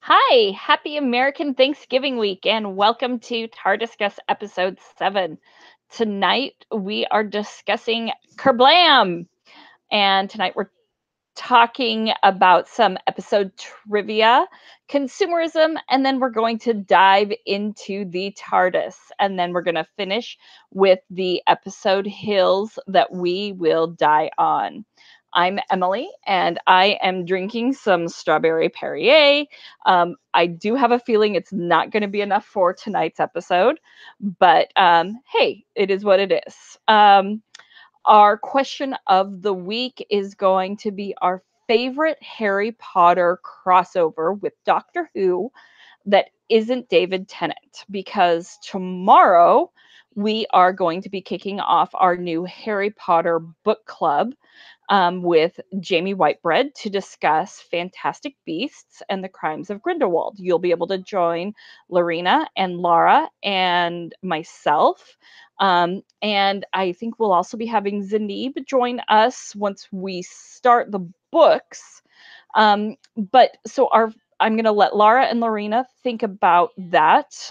Hi, happy American Thanksgiving week, and welcome to TARDIScuss episode 7. Tonight we are discussing Kerblam, and tonight we're talking about some episode trivia, consumerism, and then we're going to dive into the TARDIS, and then we're going to finish with the episode hills that we will die on. I'm Emily, and I am drinking some strawberry Perrier. I do have a feeling it's not going to be enough for tonight's episode, but hey, it is what it is. Our question of the week is going to be our favorite Harry Potter crossover with Doctor Who that isn't David Tennant, because tomorrow we are going to be kicking off our new Harry Potter book club with Jamie Whitebread to discuss Fantastic Beasts and the Crimes of Grindelwald. You'll be able to join Lorena and Laura and myself. And I think we'll also be having Zanib join us once we start the books. But so I'm going to let Laura and Lorena think about that.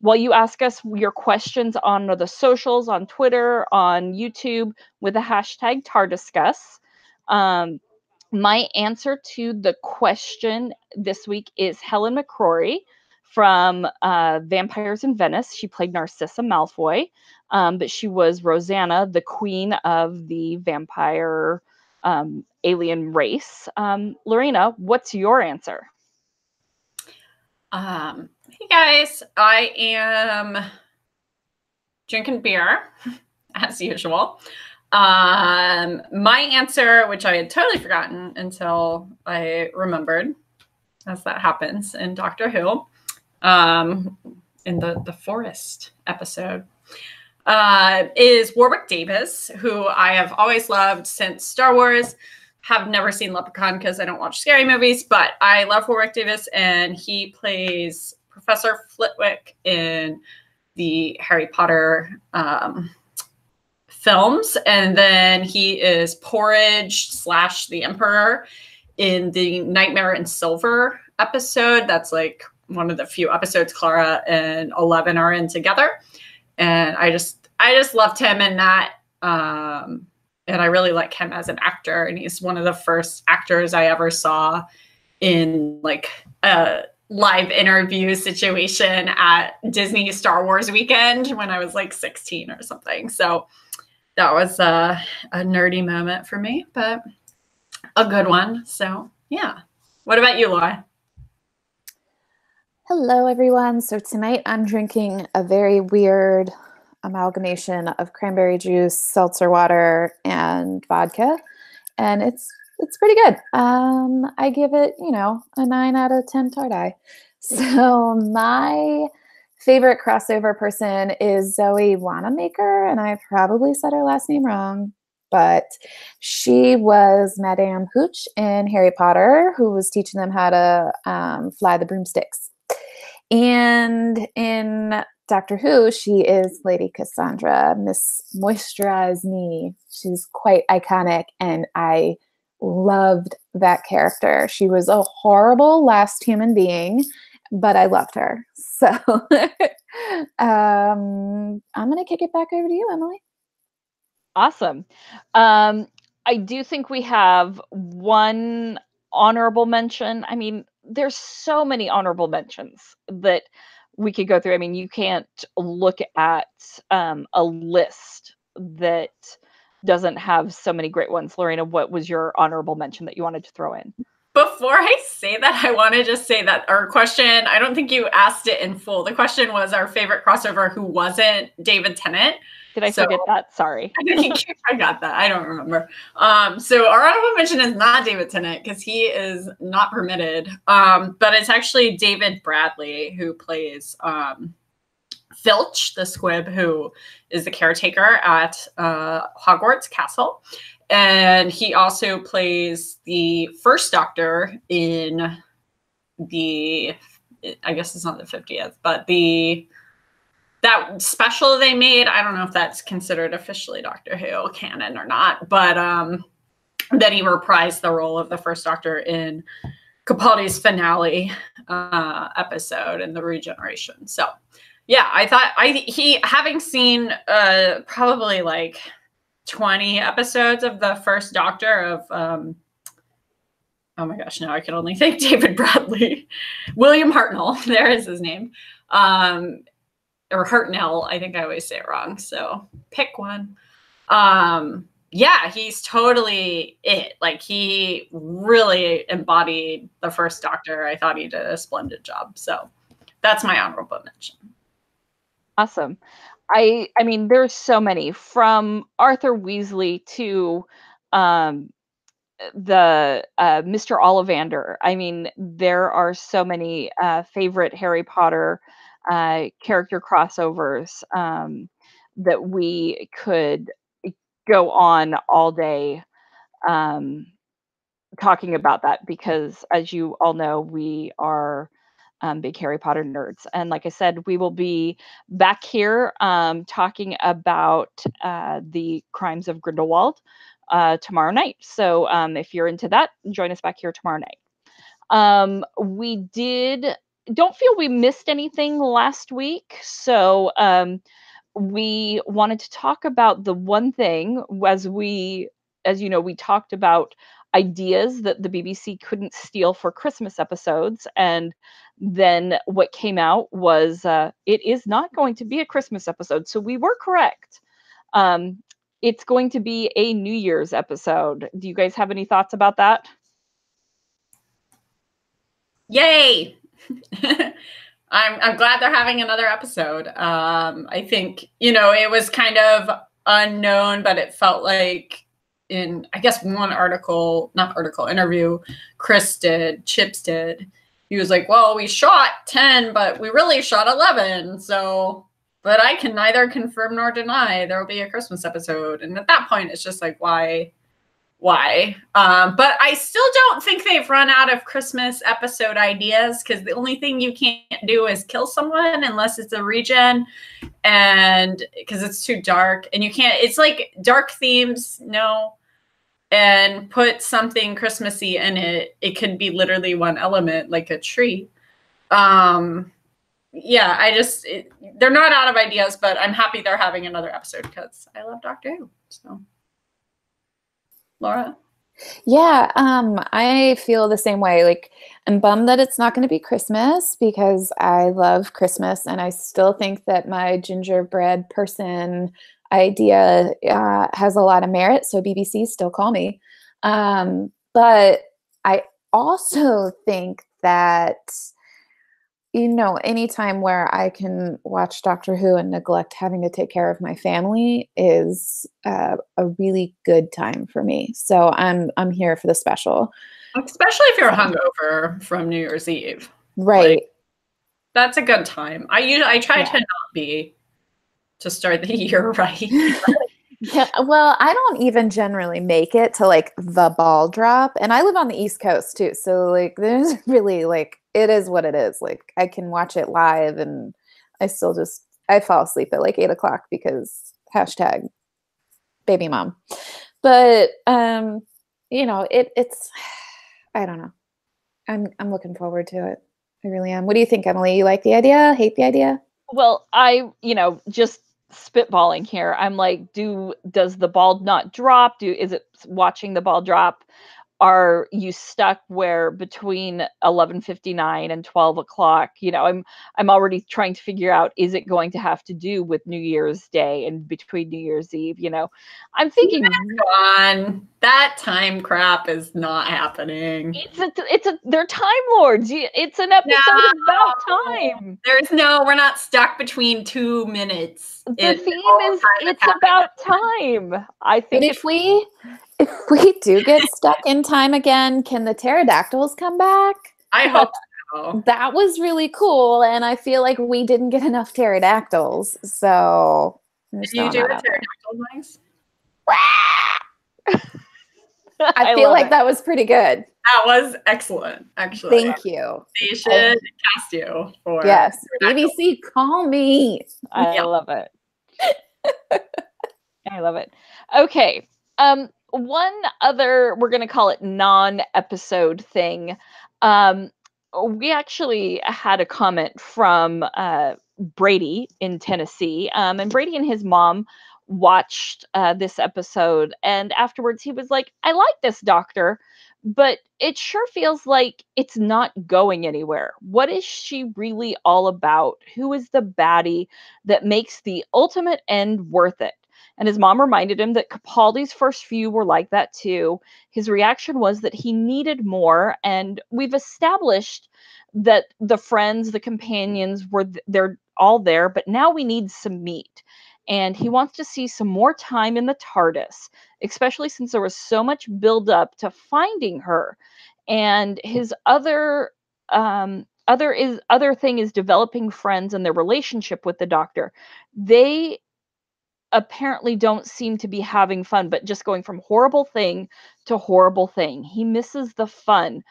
While you ask us your questions on the socials, on Twitter, on YouTube, with the hashtag TARDIScuss. My answer to the question this week is Helen McCrory from Vampires in Venice. She played Narcissa Malfoy, but she was Rosanna, the queen of the vampire alien race. Lorena, what's your answer? Hey guys, I am drinking beer as usual. My answer, which I had totally forgotten until I remembered, as that happens in Doctor Who, in the Forest episode, is Warwick Davis, who I have always loved since Star Wars. Have never seen Leprechaun because I don't watch scary movies, but I love Warwick Davis, and he plays Professor Flitwick in the Harry Potter films, and then he is Porridge / the Emperor in the Nightmare in Silver episode. That's like one of the few episodes Clara and 11 are in together, and I just loved him in that. And I really like him as an actor. And he's one of the first actors I ever saw in like a live interview situation at Disney Star Wars weekend when I was like 16 or something. So that was a nerdy moment for me, but a good one. So yeah. What about you, Laura? Hello, everyone. So tonight I'm drinking a very weird amalgamation of cranberry juice, seltzer water, and vodka, and it's pretty good. I give it, a 9 out of 10 Tardai. So my favorite crossover person is Zoe Wanamaker, and I probably said her last name wrong, but she was Madame Hooch in Harry Potter, who was teaching them how to fly the broomsticks. And in Doctor Who, she is Lady Cassandra, Miss Moisturize Me. She's quite iconic, and I loved that character. She was a horrible last human being, but I loved her. So I'm going to kick it back over to you, Emily. Awesome. I do think we have one honorable mention. I mean, there's so many honorable mentions that we could go through. I mean, you can't look at a list that doesn't have so many great ones. Lorena, what was your honorable mention that you wanted to throw in? Before I say that, I want to just say that our question, I don't think you asked it in full. The question was our favorite crossover who wasn't David Tennant. Did I forget that? Sorry. I think I got that. I don't remember. So our honorable mention is not David Tennant because he is not permitted. But it's actually David Bradley who plays Filch, the squib, who is the caretaker at Hogwarts Castle. And he also plays the first Doctor in the, I guess it's not the 50th, but that special they made. I don't know if that's considered officially Doctor Who canon or not, but then he reprised the role of the first Doctor in Capaldi's finale episode and the regeneration. So yeah, I thought having seen probably like 20 episodes of the first Doctor of oh my gosh, now I can only think David Bradley. William Hartnell, there is his name. Or Hartnell, I think I always say it wrong, so pick one. Yeah, he's totally it. Like, he really embodied the first Doctor. I thought he did a splendid job. So that's my honorable mention. Awesome. I mean, there's so many, from Arthur Weasley to the Mr. Ollivander. I mean, there are so many favorite Harry Potter character crossovers that we could go on all day talking about that, because as you all know, we are big Harry Potter nerds. And like I said, we will be back here talking about the Crimes of Grindelwald tomorrow night. So if you're into that, join us back here tomorrow night. Don't feel we missed anything last week. So we wanted to talk about the one thing, as you know, we talked about ideas that the BBC couldn't steal for Christmas episodes, and then what came out was it is not going to be a Christmas episode. So we were correct. It's going to be a New Year's episode. Do you guys have any thoughts about that? Yay! I'm glad they're having another episode. I think, it was kind of unknown, but it felt like in, I guess, one interview Chips did. He was like, well, we shot 10, but we really shot 11. So, but I can neither confirm nor deny there will be a Christmas episode. And at that point, it's just like, why? But I still don't think they've run out of Christmas episode ideas, because the only thing you can't do is kill someone unless it's a regen, and because it's too dark, and you can't, it's like dark themes, no, and put something Christmassy in it. It could be literally one element, like a tree. Yeah, they're not out of ideas, but I'm happy they're having another episode because I love Doctor Who. So, Laura? Yeah, I feel the same way. Like, I'm bummed that it's not going to be Christmas, because I love Christmas, and I still think that my gingerbread person idea has a lot of merit. So BBC, still call me. But I also think that, anytime where I can watch Doctor Who and neglect having to take care of my family is a really good time for me. So I'm here for the special. Especially if you're hungover from New Year's Eve. Right. Like, that's a good time. I try to not be, to start the year right. Yeah, well, I don't even generally make it to like the ball drop, and I live on the East Coast too, so like there's really, like, it is what it is. Like, I can watch it live, and I fall asleep at like 8 o'clock because # baby mom. But it's I don't know. I'm looking forward to it. I really am. What do you think, Emily? You like the idea? Hate the idea? Well, just spitballing here. I'm like, does the ball not drop? Is it watching the ball drop? Are you stuck where between 11:59 and 12 o'clock? I'm already trying to figure out, is it going to have to do with New Year's Day and between New Year's Eve? I'm thinking, on that time crap is not happening. They're Time Lords. It's an episode about time. We're not stuck between 2 minutes. The theme is it's about time. I think. But if we do get stuck in time again, can the pterodactyls come back? I hope so. That was really cool, and I feel like we didn't get enough pterodactyls. So did you do a pterodactyl noise? I feel like that was pretty good. That was excellent, actually. Thank you. They should cast you for. Yes, BBC, call me. I love it. I love it. Okay. One other, we're going to call it non-episode thing. We actually had a comment from Brady in Tennessee, and Brady and his mom watched this episode, and afterwards he was like, I like this doctor, but it sure feels like it's not going anywhere. What is she really all about? Who is the baddie that makes the ultimate end worth it? And his mom reminded him that Capaldi's first few were like that too. His reaction was that he needed more, and we've established that the friends, the companions they're all there, but now we need some meat. And he wants to see some more time in the TARDIS, especially since there was so much build up to finding her. And his other thing is developing friends and their relationship with the Doctor. They apparently don't seem to be having fun, but just going from horrible thing to horrible thing. He misses the fun.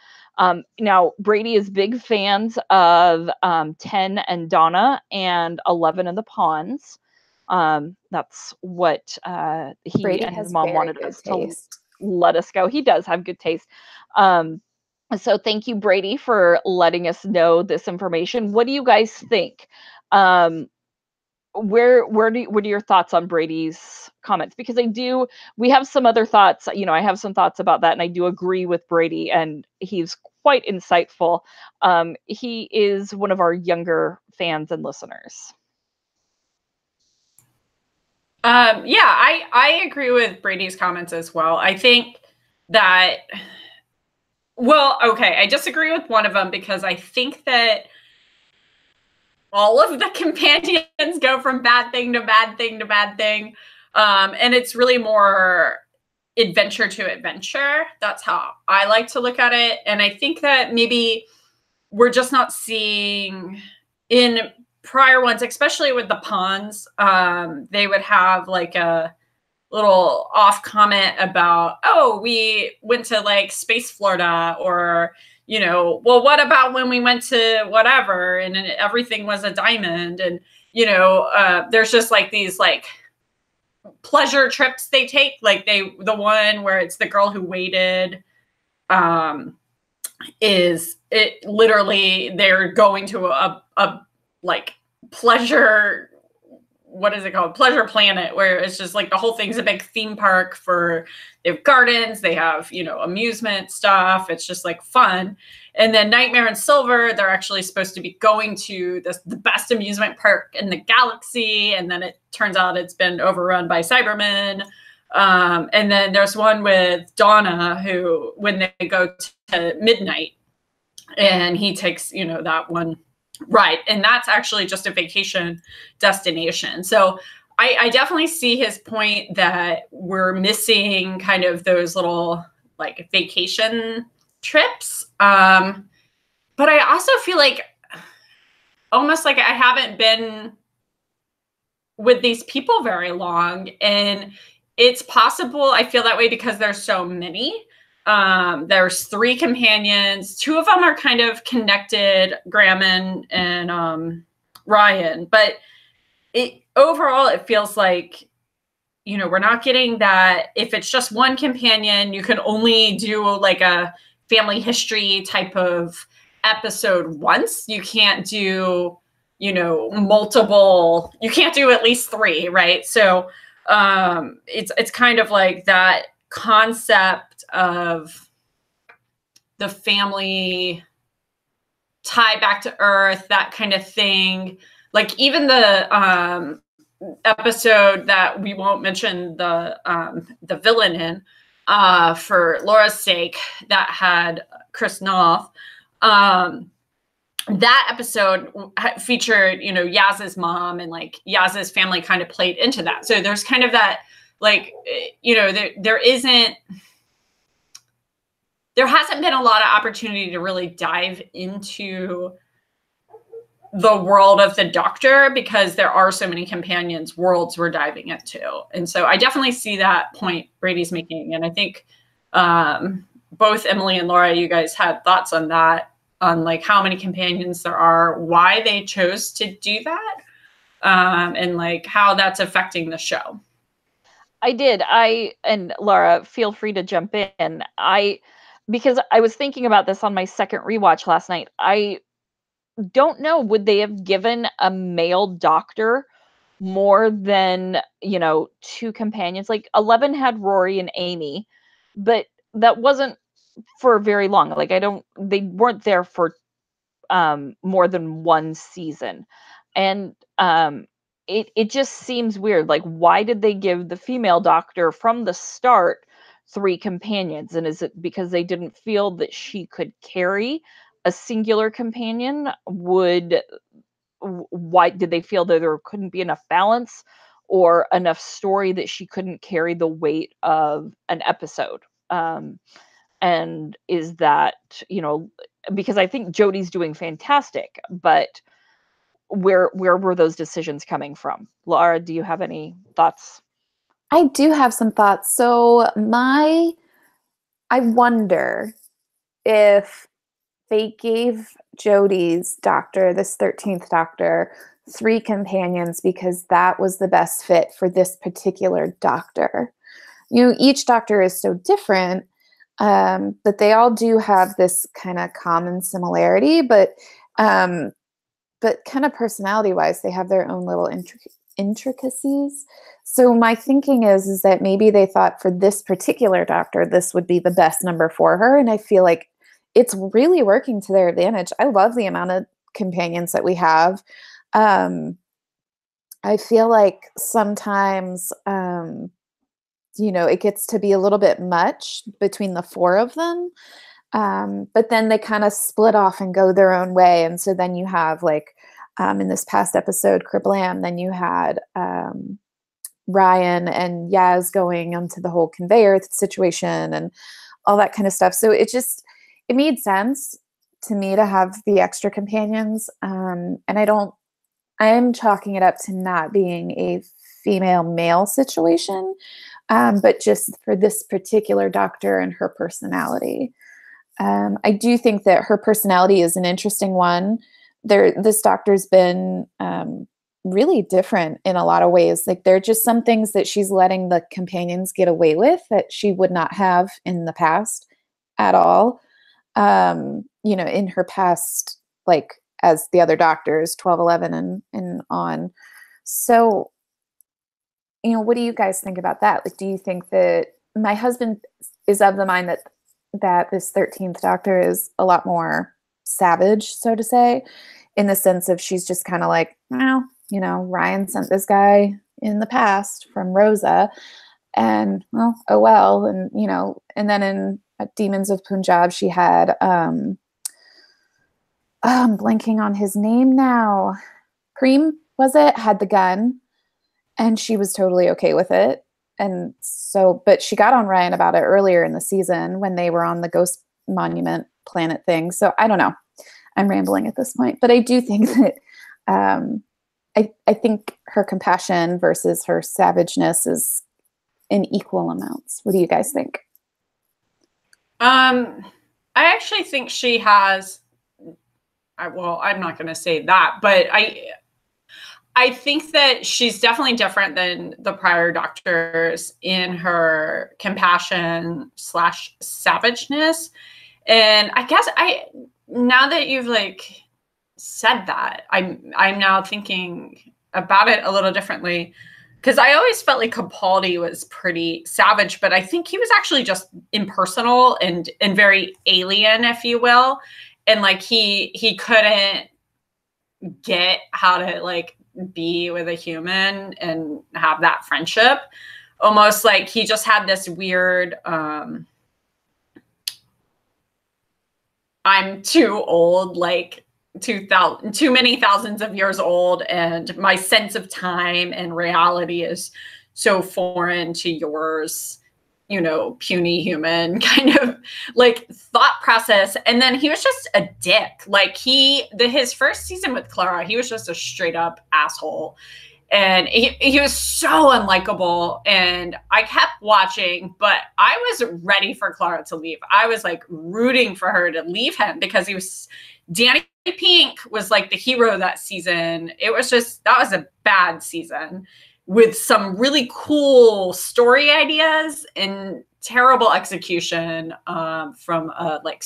Now, Brady is big fans of 10 and Donna and 11 and the Pawns. That's what he Brady and his has mom very wanted good us to taste. let us go. He does have good taste. So thank you, Brady, for letting us know this information. What do you guys think? What are your thoughts on Brady's comments? Because we have some other thoughts. I have some thoughts about that, and I do agree with Brady, and he's quite insightful. He is one of our younger fans and listeners. I agree with Brady's comments as well. I think that, I disagree with one of them because I think that all of the companions go from bad thing to bad thing to bad thing. And it's really more adventure to adventure. That's how I like to look at it. And I think that maybe we're just not seeing in prior ones, especially with the Pawns, they would have like a little off comment about, oh, we went to like Space Florida, or, well, what about when we went to whatever and everything was a diamond? And, there's just like these like pleasure trips they take. Like the one where it's the girl who waited, is it literally they're going to a like pleasure, what is it called? Pleasure Planet, where it's just like the whole thing's a big theme park they have gardens, they have, amusement stuff. It's just like fun. And then Nightmare in Silver, they're actually supposed to be going to the best amusement park in the galaxy. And then it turns out it's been overrun by Cybermen. And then there's one with Donna who, when they go to midnight, and he takes, that one ride. And that's actually just a vacation destination. So I definitely see his point that we're missing kind of those little like vacation trips. But I also feel like almost like I haven't been with these people very long. And it's possible I feel that way because there's so many. There's 3 companions. 2 of them are kind of connected, Graham and Ryan. But overall, it feels like, we're not getting that. If it's just one companion, you can only do like a family history type of episode once. You can't do, multiple. You can't do at least 3, right? So it's kind of like that concept of the family tie back to Earth, that kind of thing. Like even the episode that we won't mention the villain in, for Laura's sake, that had Chris Noth. That episode featured, Yaz's mom, and like Yaz's family kind of played into that. So there's kind of that, like, there hasn't been a lot of opportunity to really dive into the world of the Doctor because there are so many companions worlds we're diving into. And so I definitely see that point Brady's making. And I think both Emily and Laura, you guys had thoughts on that, on like how many companions there are, why they chose to do that, and like how that's affecting the show. I did. And Laura, feel free to jump in. because I was thinking about this on my second rewatch last night. I don't know, would they have given a male doctor more than, 2 companions? Like 11 had Rory and Amy, but that wasn't for very long. Like they weren't there for more than one season. And it just seems weird. Like, why did they give the female doctor from the start 3 companions? And is it because they didn't feel that she could carry a singular companion? Why did they feel that there couldn't be enough balance or enough story that she couldn't carry the weight of an episode? And is that, because I think Jodie's doing fantastic, but where were those decisions coming from? Laura, do you have any thoughts? I do have some thoughts. So I wonder if they gave Jodie's doctor, this 13th doctor, 3 companions because that was the best fit for this particular doctor. Each doctor is so different, but they all do have this kind of common similarity, but kind of personality-wise, they have their own little intricacies. So my thinking is that maybe they thought for this particular doctor, this would be the best number for her. And I feel like it's really working to their advantage. I love the amount of companions that we have. I feel like sometimes, it gets to be a little bit much between the 4 of them. But then they kind of split off and go their own way. And so then you have like, in this past episode, Kerblam, then you had Ryan and Yaz going onto the whole conveyor situation and all that kind of stuff. So it made sense to me to have the extra companions. And I am chalking it up to not being a female-male situation, but just for this particular doctor and her personality. I do think that her personality is an interesting one. This doctor's been really different in a lot of ways. Like, there are just some things that she's letting the companions get away with that she would not have in the past at all. In her past, like as the other doctors, 12, 11 and on. So, what do you guys think about that? Like, do you think that my husband is of the mind that this 13th doctor is a lot more savage, so to say, in the sense of she's just kind of like, well, Ryan sent this guy in the past from Rosa, and well, oh well. And, and then in Demons of Punjab, she had, I'm blanking on his name now. Preem, was it? Had the gun, and she was totally okay with it. And so, but she got on Ryan about it earlier in the season when they were on the Ghost Monument planet thing. So I don't know. I'm rambling at this point, but I do think that I think her compassion versus her savageness is in equal amounts. What do you guys think? I actually think she has. Well, I'm not going to say that, but I think that she's definitely different than the prior doctors in her compassion / savageness. And I guess now that you've like said that, I'm now thinking about it a little differently, because I always felt like Capaldi was pretty savage, but I think he was actually just impersonal and very alien, if you will. And like he couldn't get how to like be with a human and have that friendship. Almost like he just had this weird I'm too old, like too many thousands of years old, and my sense of time and reality is so foreign to yours, puny human kind of like thought process. And then he was just a dick. Like his first season with Clara, he was just a straight up asshole. And he was so unlikable. And I kept watching, but I was ready for Clara to leave. I was like rooting for her to leave him because Danny Pink was like the hero that season. That was a bad season with some really cool story ideas. And terrible execution from a like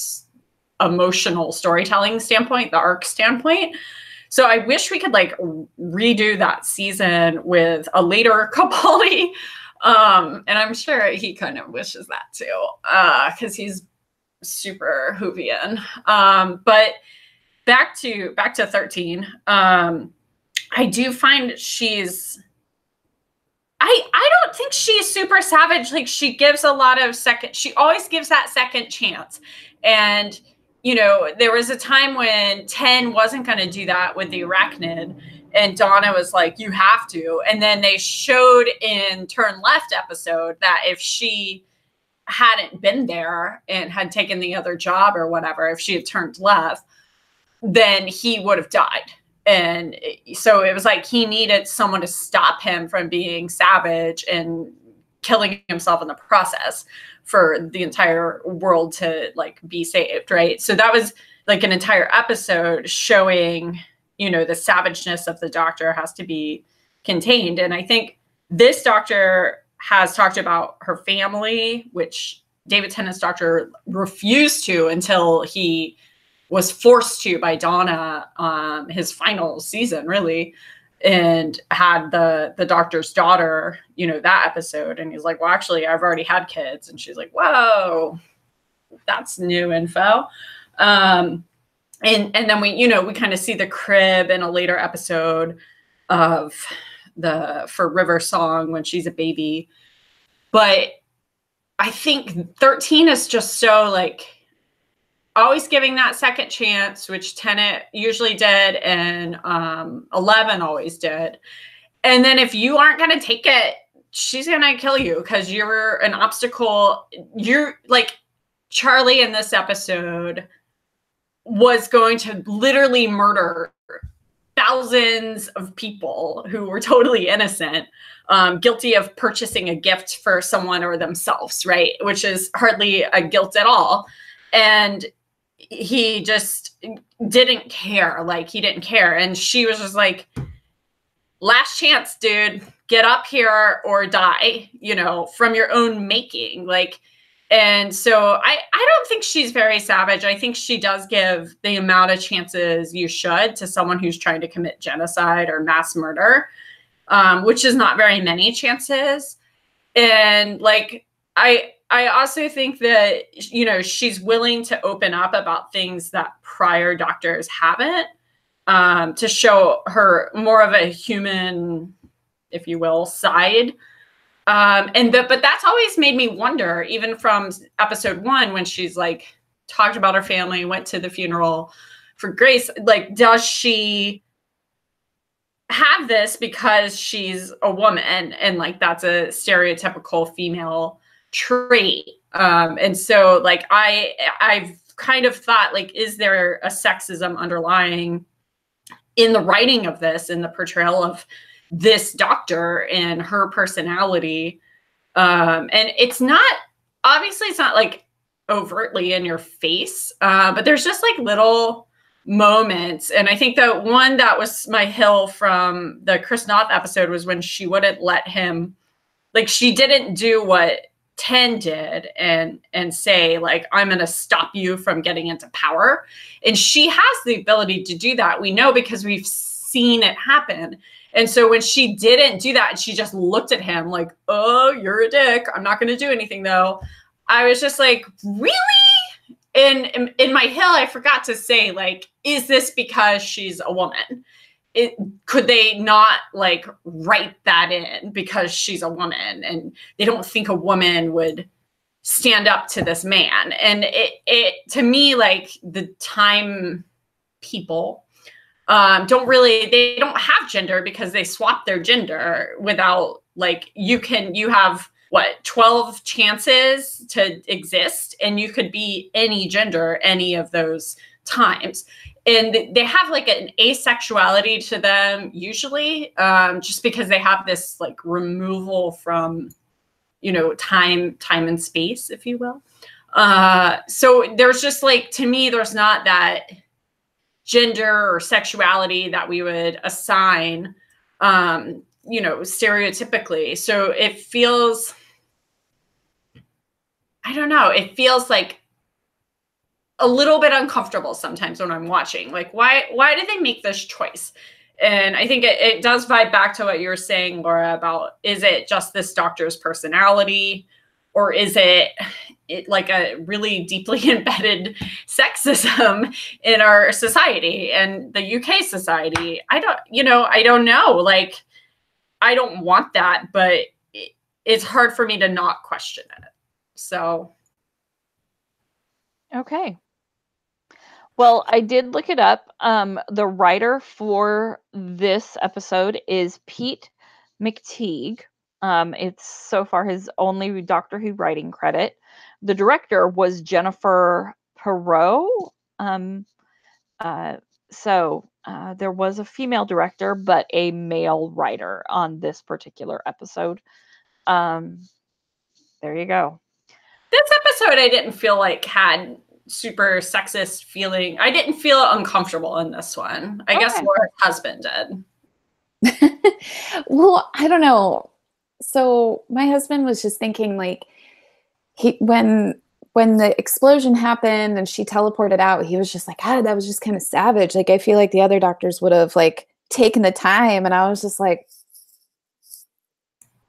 emotional storytelling standpoint, the arc standpoint. So I wish we could like redo that season with a later Capaldi. And I'm sure he kind of wishes that too, because he's super Whovian. But back to 13. I do find she's, I don't think she's super savage. Like she gives a lot of she always gives that second chance. And, you know, there was a time when 10 wasn't going to do that with the arachnid. And Donna was like, you have to. And then they showed in Turn Left episode that if she hadn't been there and had taken the other job or whatever, if she had turned left, then he would have died. And so it was like he needed someone to stop him from being savage and killing himself in the process for the entire world to like be saved, right? So that was like an entire episode showing, you know, the savageness of the Doctor has to be contained. And I think this Doctor has talked about her family, which David Tennant's Doctor refused to until he was forced to by Donna, his final season, really, and had the Doctor's daughter, you know, that episode. And he's like, well, actually, I've already had kids. And she's like, whoa, that's new info. And then we, you know, we kind of see the crib in a later episode of for River Song when she's a baby. But I think 13 is just so like, always giving that second chance, which Tennant usually did, and 11 always did. And then if you aren't going to take it, she's going to kill you because you're an obstacle. You're like Charlie in this episode was going to literally murder thousands of people who were totally innocent, guilty of purchasing a gift for someone or themselves, right? Which is hardly a guilt at all. And he just didn't care. Like he didn't care. And she was just like, last chance, dude, get up here or die, you know, from your own making. Like, and so I don't think she's very savage. I think she does give the amount of chances you should to someone who's trying to commit genocide or mass murder, which is not very many chances. And like, I also think that, you know, she's willing to open up about things that prior Doctors haven't, to show her more of a human, if you will, side. But that's always made me wonder, even from episode 1, when she's like talked about her family, went to the funeral for Grace, like, does she have this because she's a woman and like that's a stereotypical female trait? And so like I've kind of thought, like, is there a sexism underlying in the writing of this, in the portrayal of this Doctor and her personality? And it's not, obviously it's not like overtly in your face, but there's just like little moments. And I think the one that was my hill from the Chris Noth episode was when she wouldn't let him, like, she didn't do what 10 did and say, like, I'm going to stop you from getting into power. And she has the ability to do that. We know because we've seen it happen. And so when she didn't do that, and she just looked at him like, oh, you're a dick, I'm not going to do anything though, I was just like, really? And in my hill, I forgot to say, like, is this because she's a woman? Could they not like write that in because she's a woman and they don't think a woman would stand up to this man? And it to me, like, the time people they don't have gender because they swap their gender without, like, you have what, 12 chances to exist, and you could be any gender any of those times. And they have like an asexuality to them usually, just because they have this like removal from, you know, time and space, if you will. So there's just like, to me, there's not that gender or sexuality that we would assign, you know, stereotypically. So it feels I don't know. It feels like a little bit uncomfortable sometimes when I'm watching. Like, why did they make this choice? And I think it does vibe back to what you were saying, Laura, about, is it just this doctor's personality, or is it like a really deeply embedded sexism in our society and the UK society? I don't know. Like, I don't want that, but it's hard for me to not question it. So. Okay. Well, I did look it up. The writer for this episode is Pete McTeague. It's so far his only Doctor Who writing credit. The director was Jennifer Perot. There was a female director, but a male writer on this particular episode. There you go. This episode, I didn't feel like had super sexist feeling. I didn't feel uncomfortable in this one. I guess Laura's husband did. Well, I don't know. So my husband was just thinking, like, when the explosion happened and she teleported out, he was just like, that was just kind of savage. Like, I feel like the other doctors would have like taken the time, and I was just like,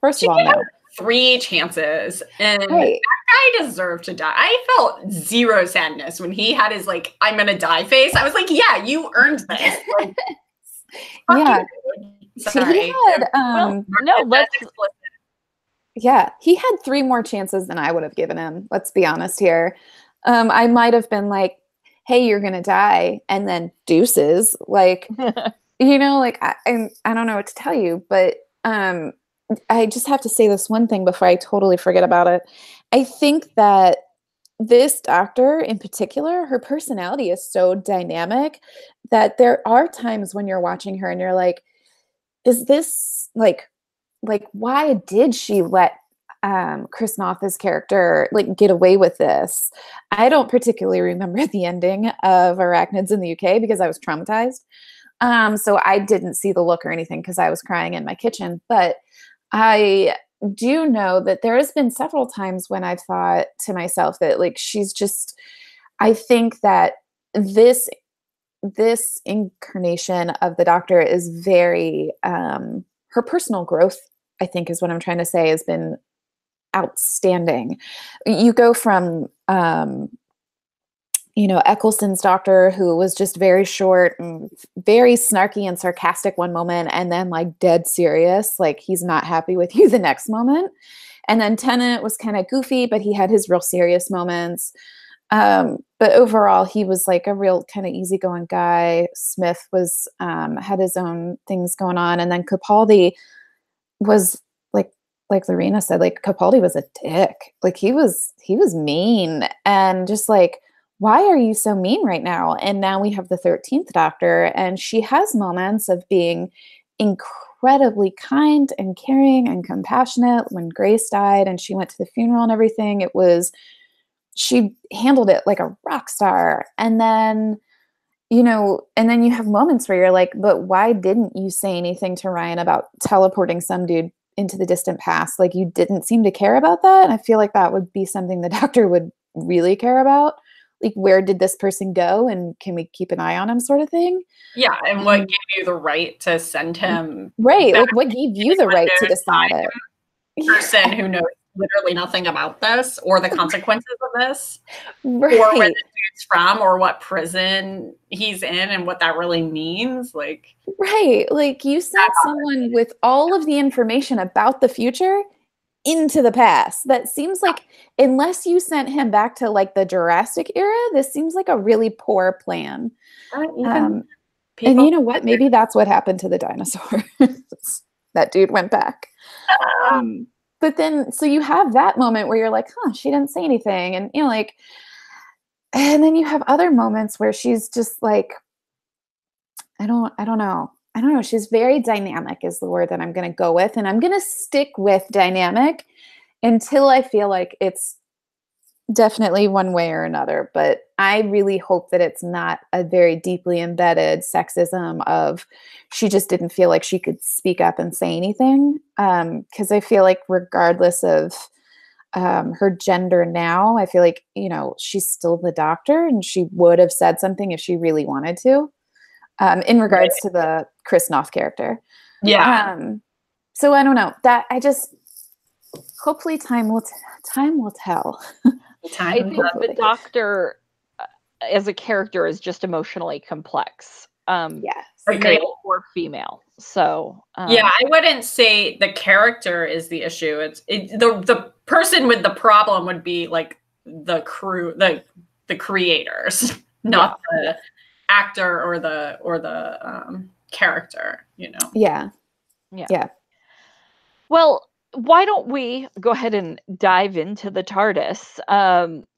first of all, no. 3 chances, and that guy deserved to die. I felt zero sadness when he had his like, I'm gonna die face. I was like, yeah, you earned this. Like, yeah. Sorry. He had, yeah, he had 3 more chances than I would have given him. Let's be honest here. I might have been like, hey, you're gonna die, and then deuces. Like, like I don't know what to tell you, but I just have to say this one thing before I totally forget about it. I think that this doctor in particular, her personality is so dynamic that there are times when you're watching her and you're like, is this like why did she let Chris Notha's character like get away with this? I don't particularly remember the ending of Arachnids in the UK because I was traumatized. So I didn't see the look or anything because I was crying in my kitchen. But I do know that there has been several times when I've thought to myself that like she's just, I think that this incarnation of the Doctor is very, her personal growth, I think is what I'm trying to say, has been outstanding. You go from, Eccleston's Doctor, who was just very short and very snarky and sarcastic one moment, and then like dead serious, like he's not happy with you the next moment. And then Tennant was kind of goofy, but he had his real serious moments. But overall, he was like a real kind of easygoing guy. Smith was had his own things going on, and then Capaldi was like Lorena said, like Capaldi was a dick. Like he was mean, and just like, why are you so mean right now? And now we have the 13th Doctor, and she has moments of being incredibly kind and caring and compassionate. When Grace died and she went to the funeral and everything, she handled it like a rock star. And then, you have moments where you're like, but why didn't you say anything to Ryan about teleporting some dude into the distant past? Like, you didn't seem to care about that. And I feel like that would be something the Doctor would really care about. Like, where did this person go, and can we keep an eye on him, sort of thing? Yeah, and what gave you the right to send him? Right, like what gave you the right to decide it? Person who knows literally nothing about this or the consequences of this, right. Or where the dude's from, or what prison he's in, and what that really means. Like, right, like you sent someone with all of the information about the future into the past. That seems like, unless you sent him back to like the Jurassic era, this seems like a really poor plan. And you know what? Maybe that's what happened to the dinosaur. That dude went back. But then, so you have that moment where you're like, she didn't say anything. And, and then you have other moments where she's just like, I don't know. She's very dynamic is the word that I'm going to go with. And I'm going to stick with dynamic until I feel like it's definitely one way or another. But I really hope that it's not a very deeply embedded sexism of she just didn't feel like she could speak up and say anything. Because I feel like regardless of her gender now. I feel like, she's still the Doctor, and she would have said something if she really wanted to, in regards to the Chris Noth character. Yeah. So I don't know, that hopefully time will tell. I think the Doctor as a character is just emotionally complex. Yes. Male or female. So yeah, I wouldn't say the character is the issue. The person with the problem would be like the crew, the creators, not the actor or the character, Yeah. Well, why don't we go ahead and dive into the TARDIS?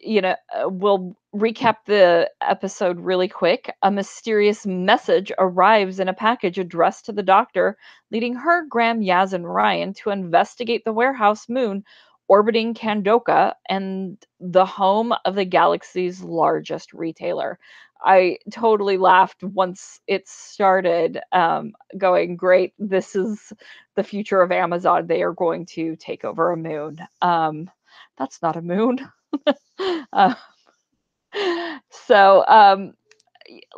We'll recap the episode really quick. A mysterious message arrives in a package addressed to the Doctor, leading her, Graham, Yaz, and Ryan to investigate the warehouse moon orbiting Kandoka and the home of the galaxy's largest retailer. I totally laughed once it started, going, great, this is the future of Amazon. They are going to take over a moon. That's not a moon. So,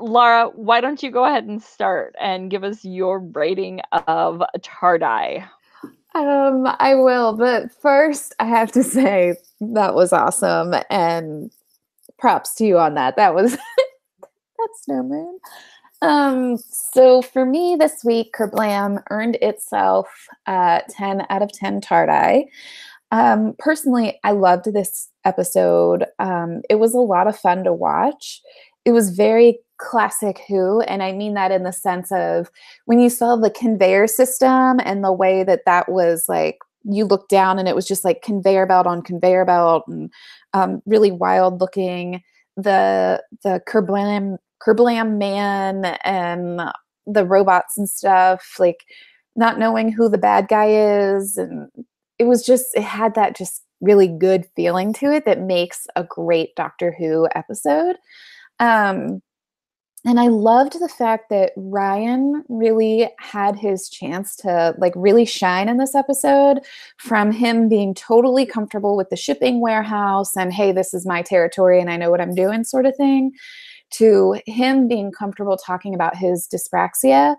Laura, why don't you go ahead and start and give us your rating of Tardai? I will, but first I have to say that was awesome, and props to you on that. That was that's no moon. So for me this week, Kerblam earned itself 10 out of 10 Tardai. Personally, I loved this episode. It was a lot of fun to watch. It was very classic Who, and I mean that in the sense of when you saw the conveyor system and the way that was like, you look down and it was just like conveyor belt on conveyor belt, and really wild looking. The Kerblam man and the robots and stuff, like not knowing who the bad guy is, and it had that just really good feeling to it that makes a great Doctor Who episode. And I loved the fact that Ryan really had his chance to like really shine in this episode, from him being totally comfortable with the shipping warehouse and, hey, this is my territory and I know what I'm doing sort of thing, to him being comfortable talking about his dyspraxia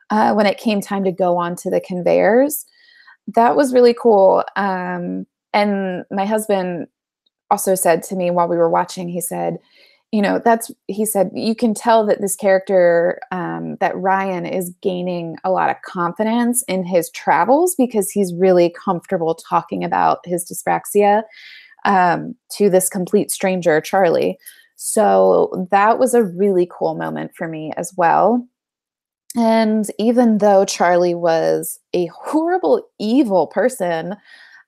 when it came time to go onto the conveyors. That was really cool. And my husband also said to me while we were watching, he said, you can tell that this character, that Ryan is gaining a lot of confidence in his travels because he's really comfortable talking about his dyspraxia to this complete stranger, Charlie. So that was a really cool moment for me as well. And even though Charlie was a horrible, evil person,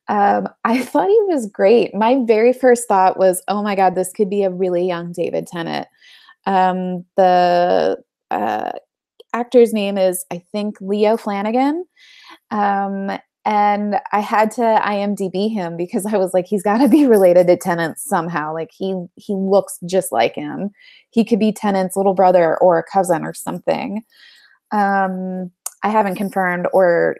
I thought he was great. My very first thought was, oh my God, this could be a really young David Tennant. The actor's name is, I think, Leo Flanagan. And I had to IMDb him because I was like, he's got to be related to Tennant somehow. Like he looks just like him. He could be Tennant's little brother or a cousin or something. I haven't confirmed or,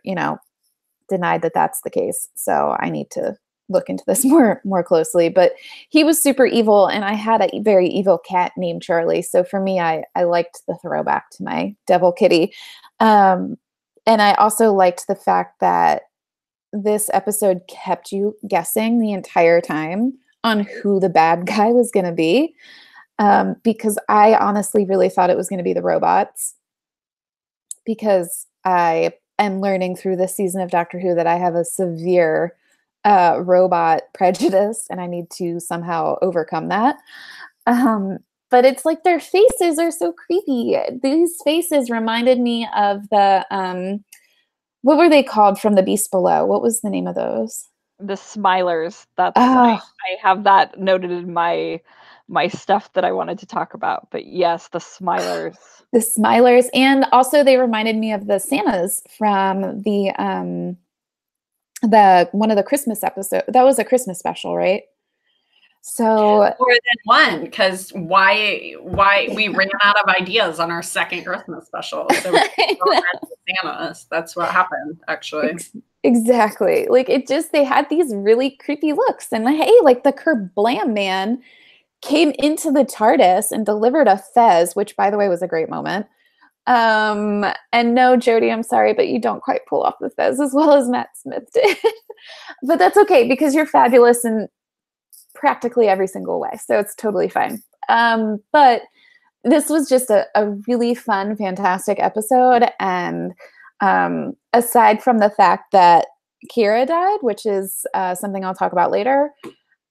denied that that's the case. So I need to look into this more closely, but he was super evil, and I had a very evil cat named Charlie. So for me, I liked the throwback to my devil kitty. And I also liked the fact that this episode kept you guessing the entire time on who the bad guy was going to be. Because I honestly really thought it was going to be the robots, because I am learning through this season of Doctor Who that I have a severe robot prejudice, and I need to somehow overcome that. But it's like their faces are so creepy. These faces reminded me of the, what were they called from The Beast Below? What was the name of those? The Smilers. I have that noted in my stuff that I wanted to talk about. But yes, the Smilers. The Smilers. And also they reminded me of the Santas from the one of the Christmas episodes. That was a Christmas special, right? So more than one, because why we ran out of ideas on our second Christmas special. So we Santas. That's what happened, actually. Exactly. Like it just, they had these really creepy looks. And hey, like the Kerblam man came into the TARDIS and delivered a fez, which by the way was a great moment. And no, Jodie, I'm sorry, but you don't quite pull off the fez as well as Matt Smith did. But that's okay because you're fabulous in practically every single way. So it's totally fine. But this was just a really fun, fantastic episode. And aside from the fact that Kira died, which is something I'll talk about later,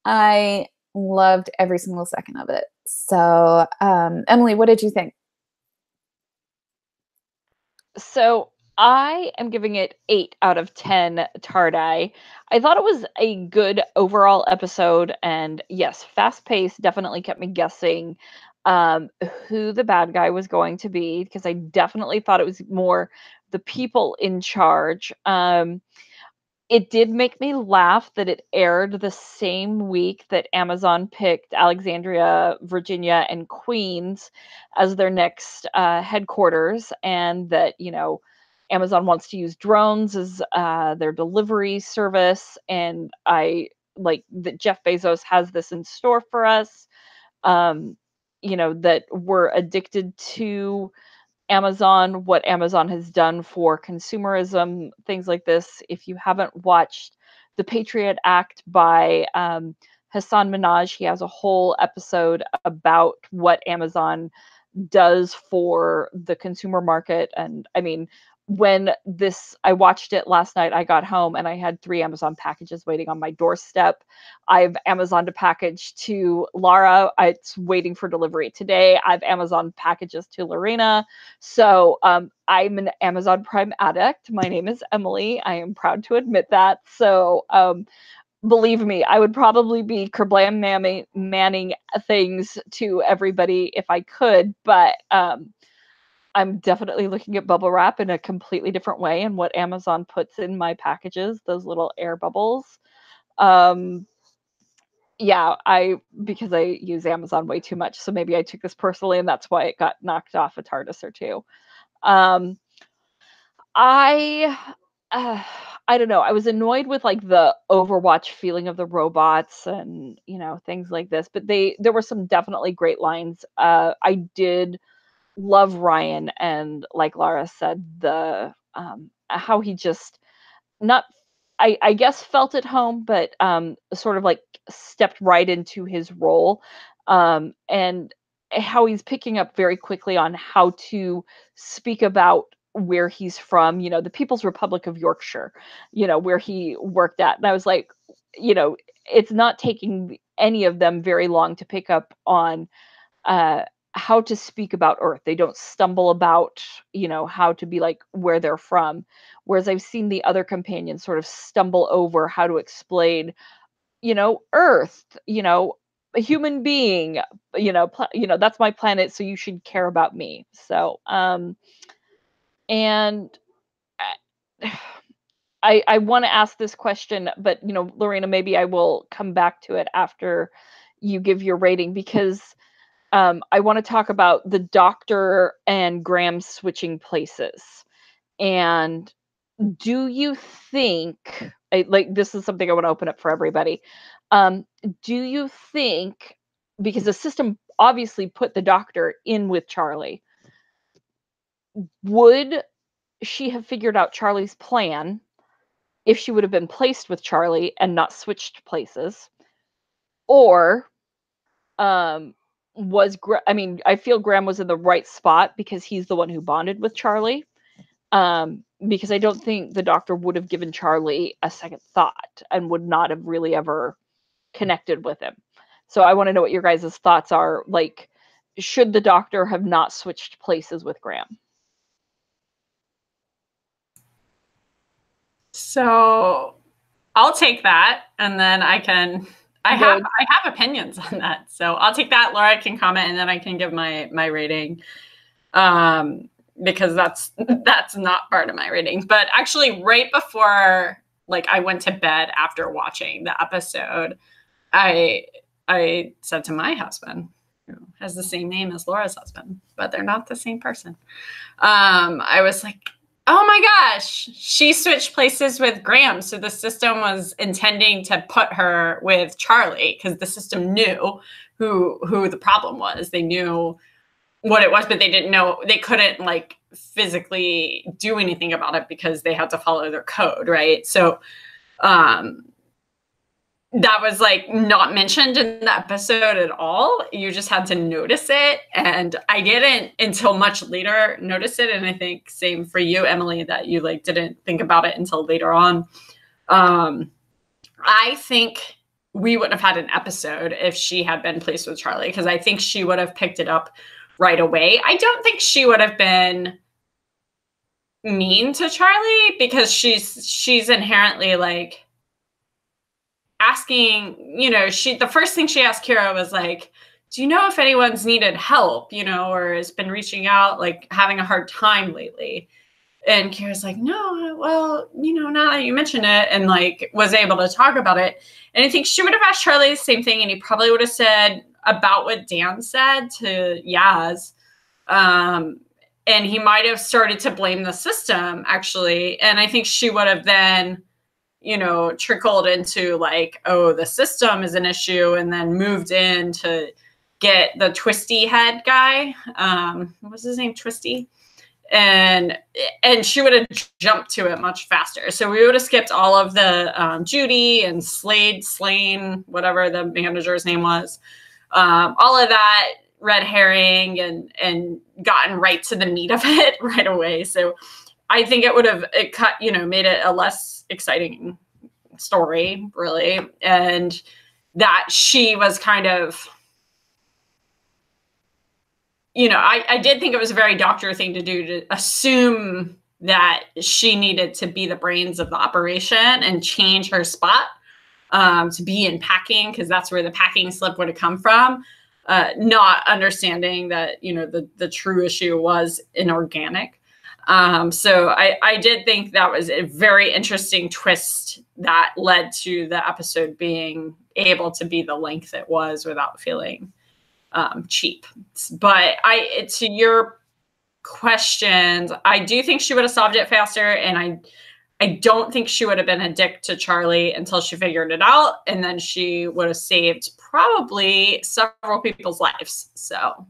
I loved every single second of it. So, Emily, what did you think? So I am giving it 8 out of 10 Tardai. I thought it was a good overall episode, and yes, fast paced, definitely kept me guessing who the bad guy was going to be, because I definitely thought it was more the people in charge. It did make me laugh that it aired the same week that Amazon picked Alexandria, Virginia, and Queens as their next headquarters, and that, Amazon wants to use drones as their delivery service. And I like that Jeff Bezos has this in store for us, that we're addicted to Amazon, what Amazon has done for consumerism, things like this. If you haven't watched The Patriot Act by Hassan Minhaj, he has a whole episode about what Amazon does for the consumer market. And I mean, I watched it last night, I got home and I had 3 Amazon packages waiting on my doorstep. I've Amazoned a package to Lara. It's waiting for delivery today. I've Amazon packages to Lorena. So I'm an Amazon Prime addict. My name is Emily. I am proud to admit that. So believe me, I would probably be Kerblam manning things to everybody if I could, but I'm definitely looking at bubble wrap in a completely different way, and what Amazon puts in my packages, those little air bubbles. Yeah, because I use Amazon way too much, so maybe I took this personally, and that's why it got knocked off a TARDIS or two. Um, I I don't know. I was annoyed with like the Overwatch feeling of the robots and things like this, but there were some definitely great lines. I did love Ryan, and like Lara said, the how he just not I guess felt at home, but sort of like stepped right into his role, and how he's picking up very quickly on how to speak about where he's from, the People's Republic of Yorkshire, where he worked at. And I was like, it's not taking any of them very long to pick up on how to speak about Earth. They don't stumble about, how to be like where they're from. Whereas I've seen the other companions sort of stumble over how to explain, Earth, a human being, that's my planet, so you should care about me. So, and I want to ask this question, but Lorena, maybe I will come back to it after you give your rating, because I want to talk about the Doctor and Graham switching places. And do you think, like, this is something I want to open up for everybody. Do you think, because the system obviously put the Doctor in with Charlie, would she have figured out Charlie's plan if she would have been placed with Charlie and not switched places? Or I feel Graham was in the right spot because he's the one who bonded with Charlie. Because I don't think the Doctor would have given Charlie a second thought and would not have really ever connected with him. So I want to know what your guys' thoughts are. Like, should the Doctor have not switched places with Graham? So I'll take that, and then I have opinions on that. So I'll take that. Laura can comment, and then I can give my rating. Because that's not part of my rating. But actually, right before I went to bed after watching the episode, I said to my husband, who has the same name as Laura's husband, but they're not the same person. I was like, Oh my gosh, she switched places with Graham. So the system was intending to put her with Charlie because the system knew who the problem was. They knew what it was, but they didn't know, they couldn't like physically do anything about it because they had to follow their code, right? So that was like not mentioned in the episode at all. You just had to notice it. And I didn't until much later notice it. And I think same for you, Emily, that you like didn't think about it until later on. I think we wouldn't have had an episode if she had been placed with Charlie, because I think she would have picked it up right away. I don't think she would have been mean to Charlie because she's inherently like asking, you know, the first thing she asked Kira was like, do you know if anyone's needed help, you know, or has been reaching out, like having a hard time lately? And Kira's like, no, well, you know, now that you mention it, and like was able to talk about it. And I think she would have asked Charlie the same thing, and he probably would have said about what Dan said to Yaz. And he might have started to blame the system, actually. And I think she would have then, you know, trickled into like, oh, the system is an issue, and then moved in to get the twisty head guy. What was his name? Twisty. And she would have jumped to it much faster. So we would have skipped all of the Judy and Slane, whatever the manager's name was. All of that red herring and gotten right to the meat of it right away. So I think it would have made it a less exciting story, really. And that she was kind of, you know, I did think it was a very doctor thing to do, to assume that she needed to be the brains of the operation and change her spot to be in packing, because that's where the packing slip would have come from. Not understanding that, you know, the true issue was inorganic. So I did think that was a very interesting twist that led to the episode being able to be the length it was without feeling cheap. But to your questions, I do think she would have solved it faster, and I don't think she would have been a dick to Charlie until she figured it out, and then she would have saved probably several people's lives. So,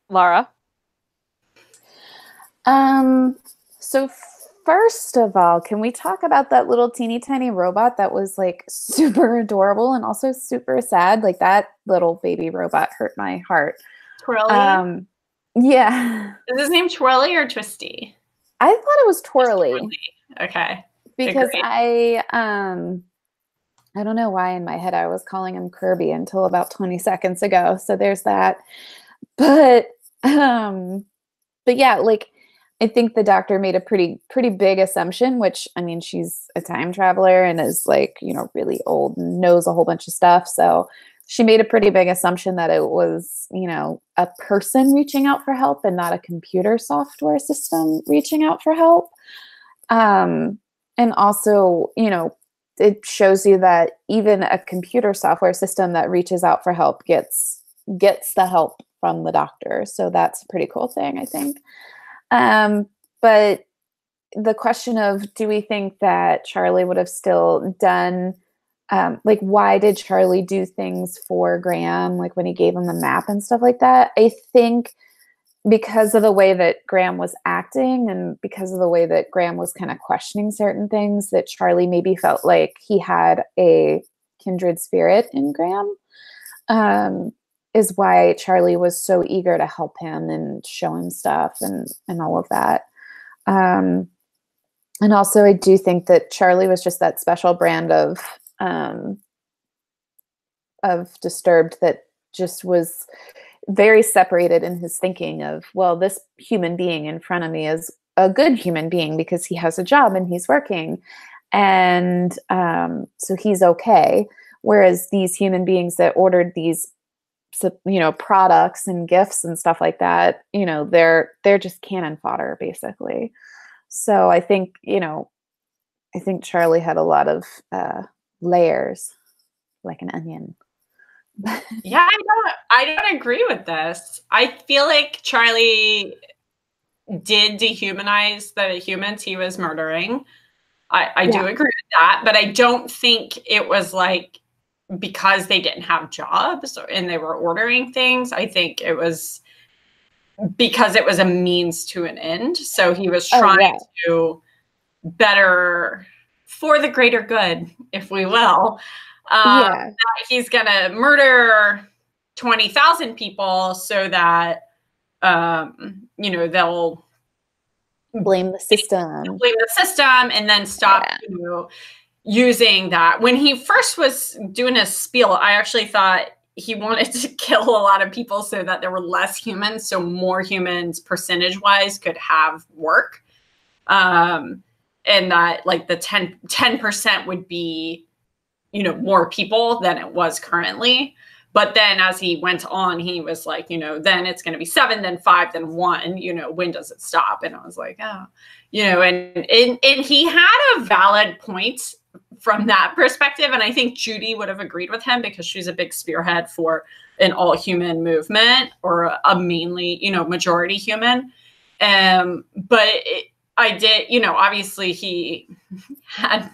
Laura? So first of all, can we talk about that little teeny tiny robot that was like super adorable and also super sad? Like that little baby robot hurt my heart. Twirly? Yeah. Is his name Twirly or Twisty? I thought it was Twirly. Okay. Because I don't know why in my head I was calling him Kirby until about 20 seconds ago. So there's that. But yeah, like I think the doctor made a pretty big assumption, which, I mean, she's a time traveler and is like, you know, really old and knows a whole bunch of stuff. So she made a pretty big assumption that it was, you know, a person reaching out for help and not a computer software system reaching out for help. And also, you know, it shows you that even a computer software system that reaches out for help gets the help from the doctor. So that's a pretty cool thing, I think. But the question of, do we think that Charlie would have still done, like, why did Charlie do things for Graham, like when he gave him the map and stuff like that? I think because of the way that Graham was acting and because of the way that Graham was kind of questioning certain things, that Charlie maybe felt like he had a kindred spirit in Graham. Is why Charlie was so eager to help him and show him stuff and all of that. And also I do think that Charlie was just that special brand of disturbed that just was very separated in his thinking of, well, this human being in front of me is a good human being because he has a job and he's working. And so he's okay. Whereas these human beings that ordered these, you know, products and gifts and stuff like that, you know, they're just cannon fodder basically. So I think, you know, I think Charlie had a lot of layers, like an onion. Yeah, I don't agree with this. I feel like Charlie did dehumanize the humans he was murdering. I do agree with that, but I don't think it was like because they didn't have jobs and they were ordering things. I think it was because it was a means to an end. So he was trying to better for the greater good, if we will. That he's going to murder 20,000 people so that, you know, they'll blame the system. And then stop, you know, using that. When he first was doing his spiel, I actually thought he wanted to kill a lot of people so that there were less humans, so more humans percentage-wise could have work. And that like the 10% would be, you know, more people than it was currently. But then as he went on, he was like, you know, then it's going to be 7, then 5, then 1, you know, when does it stop? And I was like, oh, you know, and he had a valid point from that perspective. And I think Judy would have agreed with him because she's a big spearhead for an all human movement, or a mainly, you know, majority human. But I did, you know, obviously he had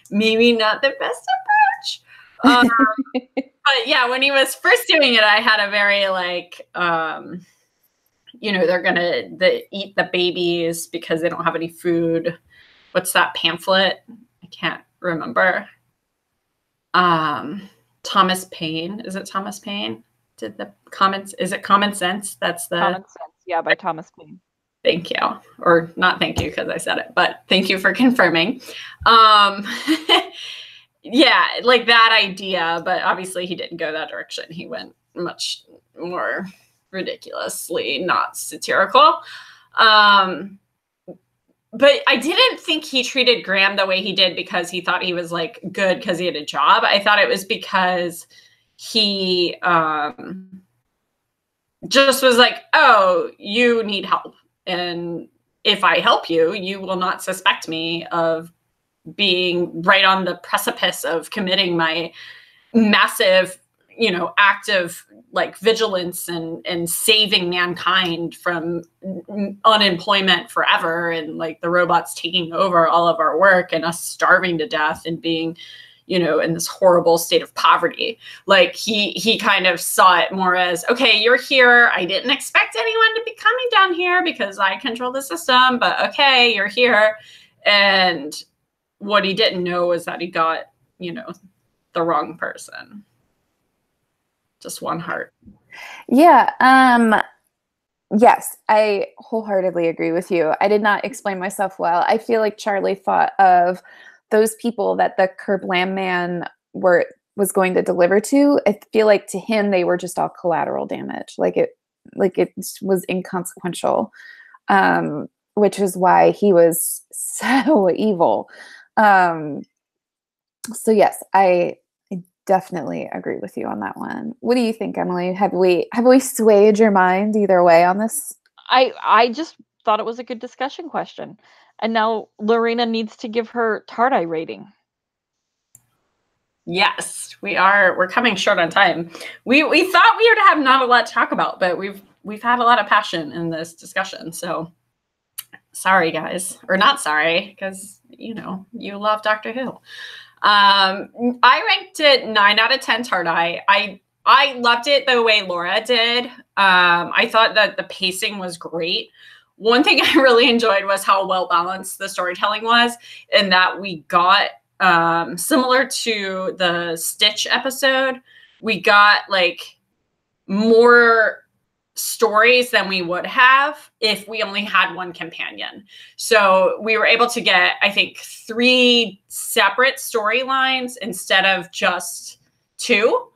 maybe not the best approach. But yeah, when he was first doing it, I had a very like, you know, they're gonna eat the babies because they don't have any food. What's that pamphlet? I can't remember. Thomas Paine. Is it Thomas Paine? Did the comments? Is it Common Sense? That's the Common Sense. Yeah, by Thomas Paine. Thank you, or not thank you because I said it, but thank you for confirming. Yeah, like that idea, but obviously he didn't go that direction. He went much more ridiculously not satirical. But I didn't think he treated Graham the way he did because he thought he was like good because he had a job. I thought it was because he just was like, oh, you need help. And if I help you, you will not suspect me of being right on the precipice of committing my massive, you know, act of like vigilance and saving mankind from unemployment forever, and like the robots taking over all of our work and us starving to death and being, you know, in this horrible state of poverty. Like he kind of saw it more as, okay, you're here. I didn't expect anyone to be coming down here because I control the system, but okay, you're here. And what he didn't know was that he got, you know, the wrong person. Just one heart. Yeah. Yes, I wholeheartedly agree with you. I did not explain myself well. I feel like Charlie thought of those people that the Kerblam man was going to deliver to. I feel like to him they were just all collateral damage. Like it was inconsequential, which is why he was so evil. So yes, I definitely agree with you on that one. What do you think, Emily? Have we swayed your mind either way on this? I just thought it was a good discussion question. And now Lorena needs to give her TARDI rating. Yes, we're coming short on time. We thought we would have not a lot to talk about, but we've had a lot of passion in this discussion. So sorry, guys, or not sorry, because you know you love Doctor Who. I ranked it 9 out of 10 TARDI. I loved it the way Laura did. I thought that the pacing was great. One thing I really enjoyed was how well balanced the storytelling was, and that we got similar to the Stitch episode, we got like more stories than we would have if we only had one companion. So we were able to get, I think, 3 separate storylines instead of just 2,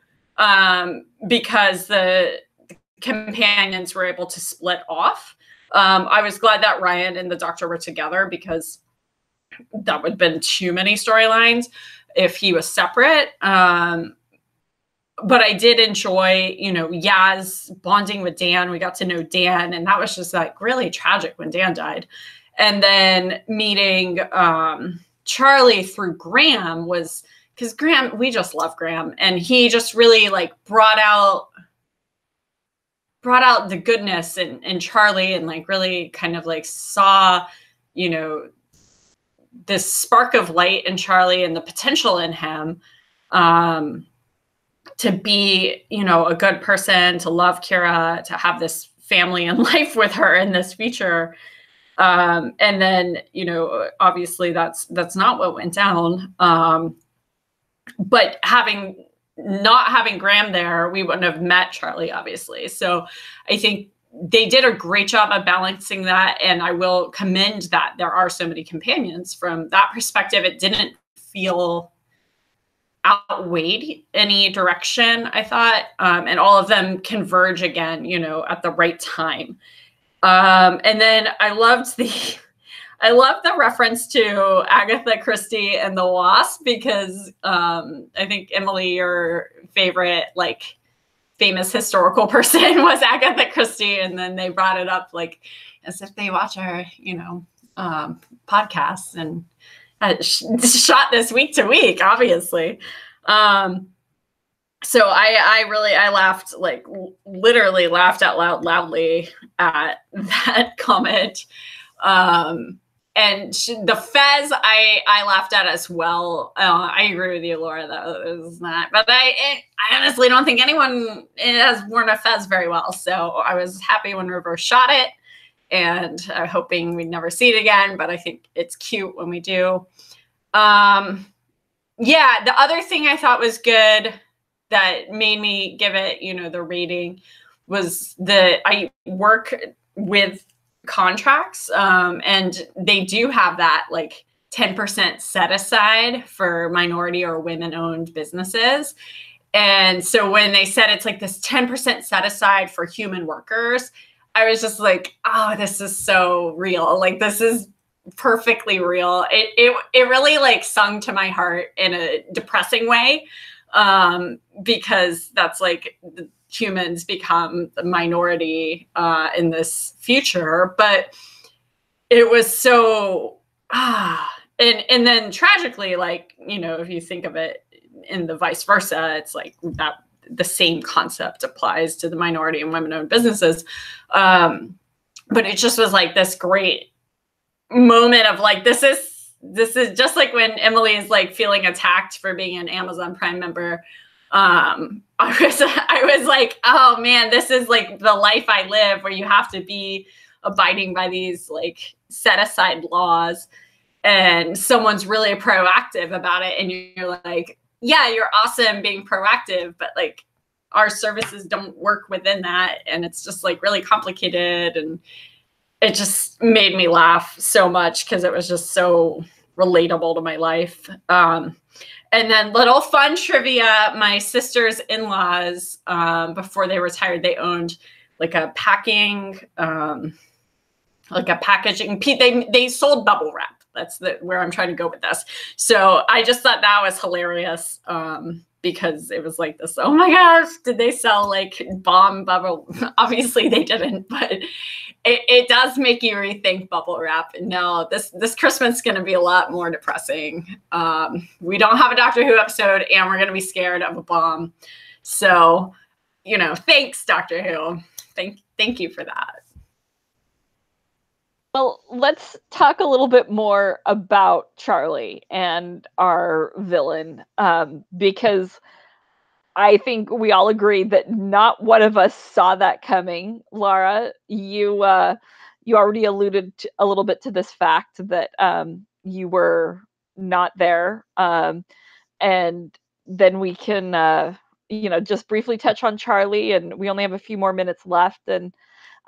because the companions were able to split off. I was glad that Ryan and the Doctor were together because that would have been too many storylines if he was separate. But I did enjoy, you know, Yaz bonding with Dan. We got to know Dan, and that was just like really tragic when Dan died. And then meeting Charlie through Graham was, because Graham, we just love Graham, and he just really like brought out brought out the goodness in Charlie, and like really kind of like saw, you know, this spark of light in Charlie and the potential in him to be, you know, a good person, to love Kira, to have this family and life with her in this future. And then, you know, obviously that's not what went down. But not having Graham there, we wouldn't have met Charlie, obviously. So I think they did a great job of balancing that. And I will commend that there are so many companions from that perspective. It didn't feel outweighed any direction, I thought. And all of them converge again, you know, at the right time. And then I loved the reference to Agatha Christie and the Wasp, because I think, Emily, your favorite like famous historical person was Agatha Christie, and then they brought it up like as if they watch our, you know, podcasts, and shot this week to week, obviously. So I laughed, like literally laughed out loudly at that comment. And the Fez, I laughed at as well. I agree with you, Laura, though. It was not. But I honestly don't think anyone has worn a Fez very well. So I was happy when River shot it, and hoping we'd never see it again. But I think it's cute when we do. Yeah, the other thing I thought was good that made me give it, you know, the rating was I work with contracts, and they do have that like 10% set aside for minority or women-owned businesses. And so when they said it's like this 10% set aside for human workers, I was just like, oh, this is so real. Like, this is perfectly real. It really like sung to my heart in a depressing way, because that's like humans become the minority in this future. But it was so and then tragically, like, you know, if you think of it in the vice versa, it's like that the same concept applies to the minority and women-owned businesses. But it just was like this great moment of like, this is just like when Emily is like feeling attacked for being an Amazon Prime member. I was like, oh man, this is like the life I live, where you have to be abiding by these like set aside laws, and someone's really proactive about it. And you're like, yeah, you're awesome being proactive, but like our services don't work within that. And it's just like really complicated. And it just made me laugh so much because it was just so relatable to my life. And then little fun trivia, my sister's in-laws, before they retired, they owned like a packaging, they sold bubble wrap. That's where I'm trying to go with this. So I just thought that was hilarious, because it was like this, oh my gosh, did they sell like bomb bubble? Obviously they didn't, but it does make you rethink bubble wrap. No, this Christmas is going to be a lot more depressing. We don't have a Doctor Who episode, and we're going to be scared of a bomb. So, you know, thanks, Doctor Who. Thank you for that. Well, let's talk a little bit more about Charlie and our villain, because I think we all agree that not one of us saw that coming. Laura, you already alluded a little bit to this fact that you were not there, and then we can just briefly touch on Charlie, and we only have a few more minutes left, and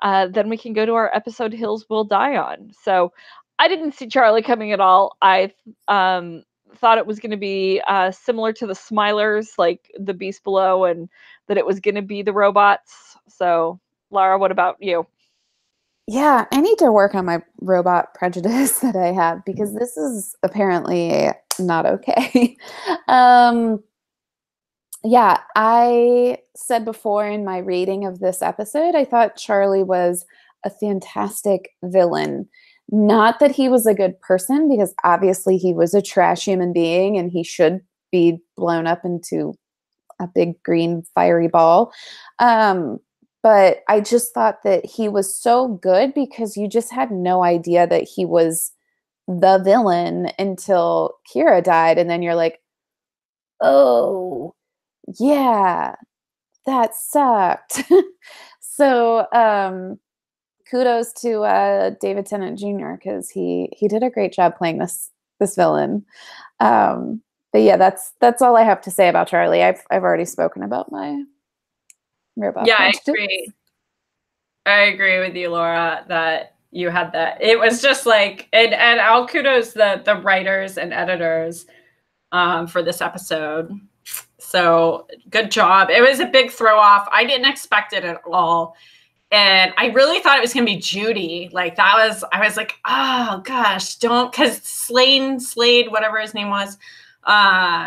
then we can go to our episode Hills Will Die On. So I didn't see Charlie coming at all. I thought it was going to be similar to the Smilers, like the Beast Below, and that it was going to be the robots. So Lara, what about you? Yeah, I need to work on my robot prejudice that I have, because this is apparently not okay. Yeah, I said before in my rating of this episode, I thought Charlie was a fantastic villain. Not that he was a good person, because obviously he was a trash human being and he should be blown up into a big green fiery ball. But but I just thought that he was so good because you just had no idea that he was the villain until Kira died. And then you're like, oh, yeah, that sucked. So kudos to David Tennant Jr. because he did a great job playing this villain. But yeah, that's all I have to say about Charlie. I've already spoken about my robot. Yeah, I agree with you, Laura, that you had that. It was just like, and I'll kudos the writers and editors for this episode. So good job. It was a big throw off. I didn't expect it at all. And I really thought it was going to be Judy. Like I was like, oh gosh, because Slade, whatever his name was,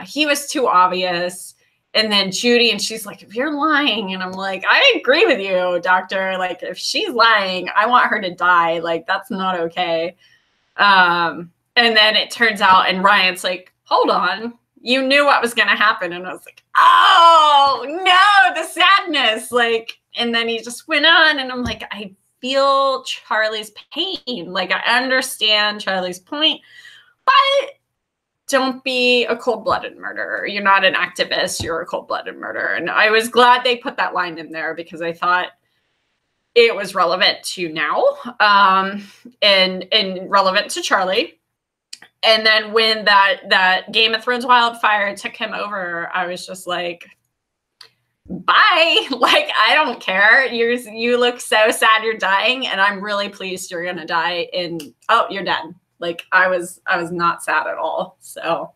he was too obvious. And then Judy, and she's like, if you're lying, and I'm like, I agree with you, doctor. Like if she's lying, I want her to die. Like that's not okay. And then it turns out, and Ryan's like, hold on, you knew what was going to happen. And I was like, oh no, the sadness. Like, and then he just went on, and I'm like, I feel Charlie's pain. Like I understand Charlie's point, but don't be a cold-blooded murderer. You're not an activist. You're a cold-blooded murderer. And I was glad they put that line in there because I thought it was relevant to now and relevant to Charlie. And then when that Game of Thrones wildfire took him over, I was just like, bye. Like, I don't care. You look so sad you're dying, and I'm really pleased you're going to die. And, oh, you're dead. Like I was not sad at all. So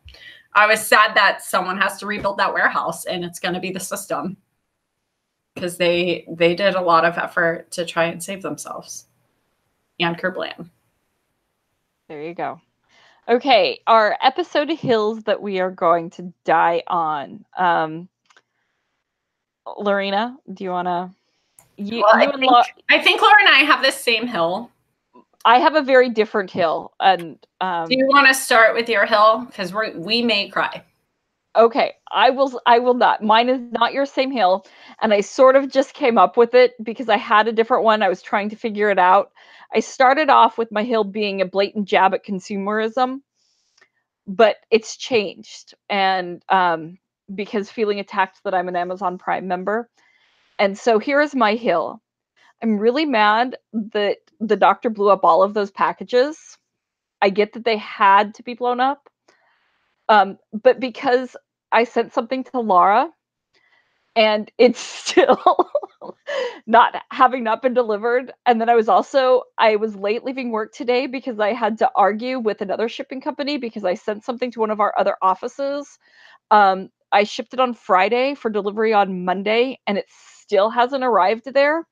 I was sad that someone has to rebuild that warehouse, and it's going to be the system because they did a lot of effort to try and save themselves and Kerblam. There you go. Okay, our episode hills that we are going to die on. Lorena, do you want to? I think Laura and I have the same hill. I have a very different hill, and do you want to start with your hill because we may cry? Okay, I will not. Mine is not your same hill, and I sort of just came up with it because I had a different one. I was trying to figure it out. I started off with my hill being a blatant jab at consumerism, but it's changed, and because feeling attacked that I'm an Amazon Prime member, and so here is my hill. I'm really mad that the doctor blew up all of those packages. I get that they had to be blown up. But because I sent something to Laura and it's still not been delivered. And then I was late leaving work today because I had to argue with another shipping company because I sent something to one of our other offices. I shipped it on Friday for delivery on Monday, and it still hasn't arrived there.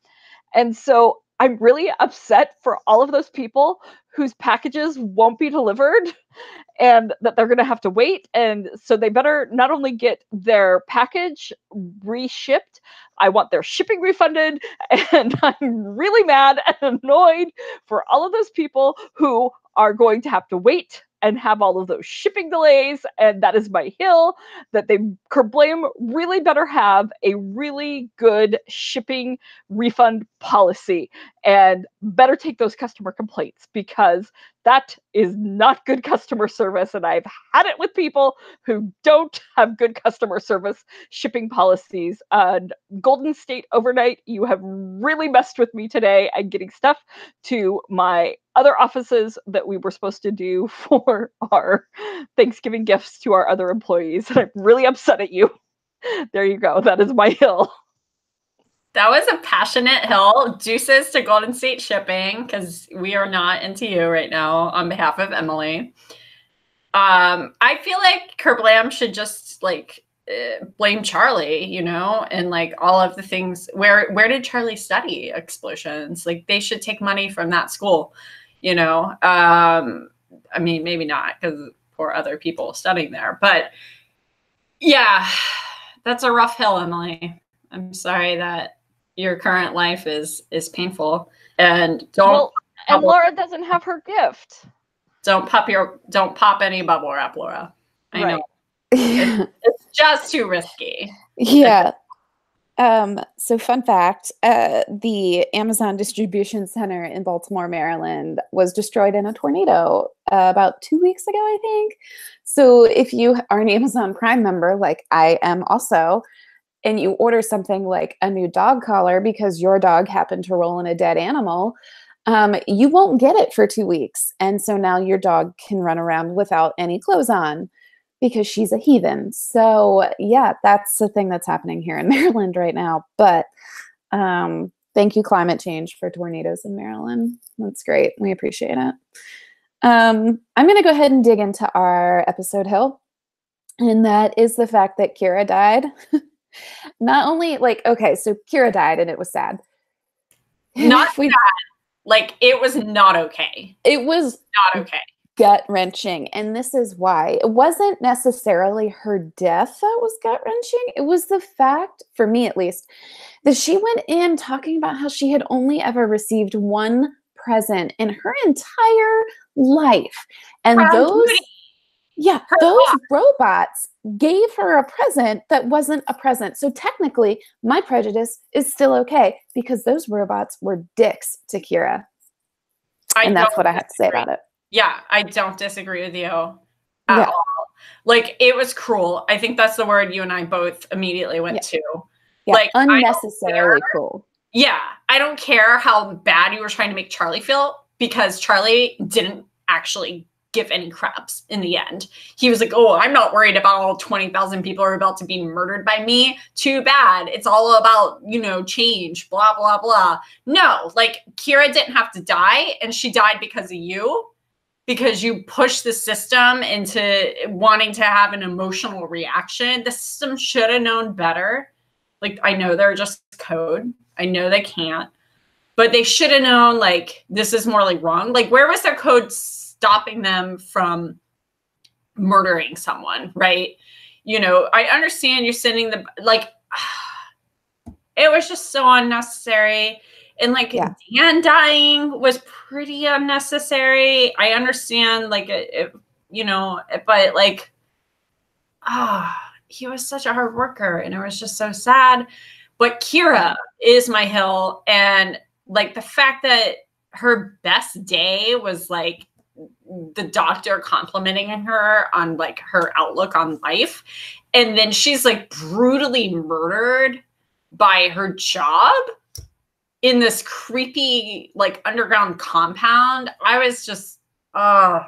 And so I'm really upset for all of those people whose packages won't be delivered and that they're going to have to wait. And so they better not only get their package reshipped, I want their shipping refunded. And I'm really mad and annoyed for all of those people who are going to have to wait and have all of those shipping delays. And that is my hill, that Kerblam really better have a really good shipping refund policy and better take those customer complaints because that is not good customer service. And I've had it with people who don't have good customer service shipping policies. And Golden State Overnight, you have really messed with me today. I'm getting stuff to my other offices that we were supposed to do for our Thanksgiving gifts to our other employees. And I'm really upset at you. There you go. That is my hill. That was a passionate hill. Deuces to Golden State Shipping because we are not into you right now on behalf of Emily. I feel like Kerblam should just blame Charlie, and like all of the things. Where did Charlie study explosions? Like they should take money from that school, I mean, maybe not because poor other people studying there, but yeah, that's a rough hill, Emily. I'm sorry that your current life is painful, and and Laura doesn't have her gift. Don't pop any bubble wrap, Laura. I know it's just too risky. Yeah. So fun fact, the Amazon distribution center in Baltimore, Maryland was destroyed in a tornado about 2 weeks ago, I think. So if you are an Amazon Prime member, like I am also, and you order something like a new dog collar because your dog happened to roll in a dead animal, you won't get it for 2 weeks. And so now your dog can run around without any clothes on because she's a heathen. So yeah, that's the thing that's happening here in Maryland right now. But thank you, climate change, for tornadoes in Maryland. That's great. We appreciate it. I'm going to go ahead and dig into our episode hill. And that is the fact that Kira died. Not only okay, so Kira died and it was sad. Not sad. Like, it was not okay. It was not okay. Gut-wrenching. And this is why. It wasn't necessarily her death that was gut-wrenching. It was the fact, for me at least, that she went in talking about how she had only ever received one present in her entire life. And those robots gave her a present that wasn't a present. So technically, my prejudice is still okay because those robots were dicks to Kira. And that's what I have to say about it. Yeah, I don't disagree with you at all. Like, it was cruel. I think that's the word you and I both immediately went to. Yeah, like, unnecessarily cruel. Yeah, I don't care how bad you were trying to make Charlie feel, because Charlie didn't actually give any craps in the end. He was like, oh, I'm not worried about all 20,000 people are about to be murdered by me. Too bad. It's all about, change, blah, blah, blah. No, like, Kira didn't have to die, and she died because of you. Because you pushed the system into wanting to have an emotional reaction. The system should have known better. Like, I know they're just code. I know they can't. But they should have known, like, this is more like wrong. Like, where was their code stopping them from murdering someone, right? I understand you're sending the, it was just so unnecessary. And Dan dying was pretty unnecessary. I understand, but he was such a hard worker, and it was just so sad. But Kira is my hill, and the fact that her best day was the doctor complimenting her on her outlook on life, and then she's brutally murdered by her job in this creepy, underground compound. I was just, I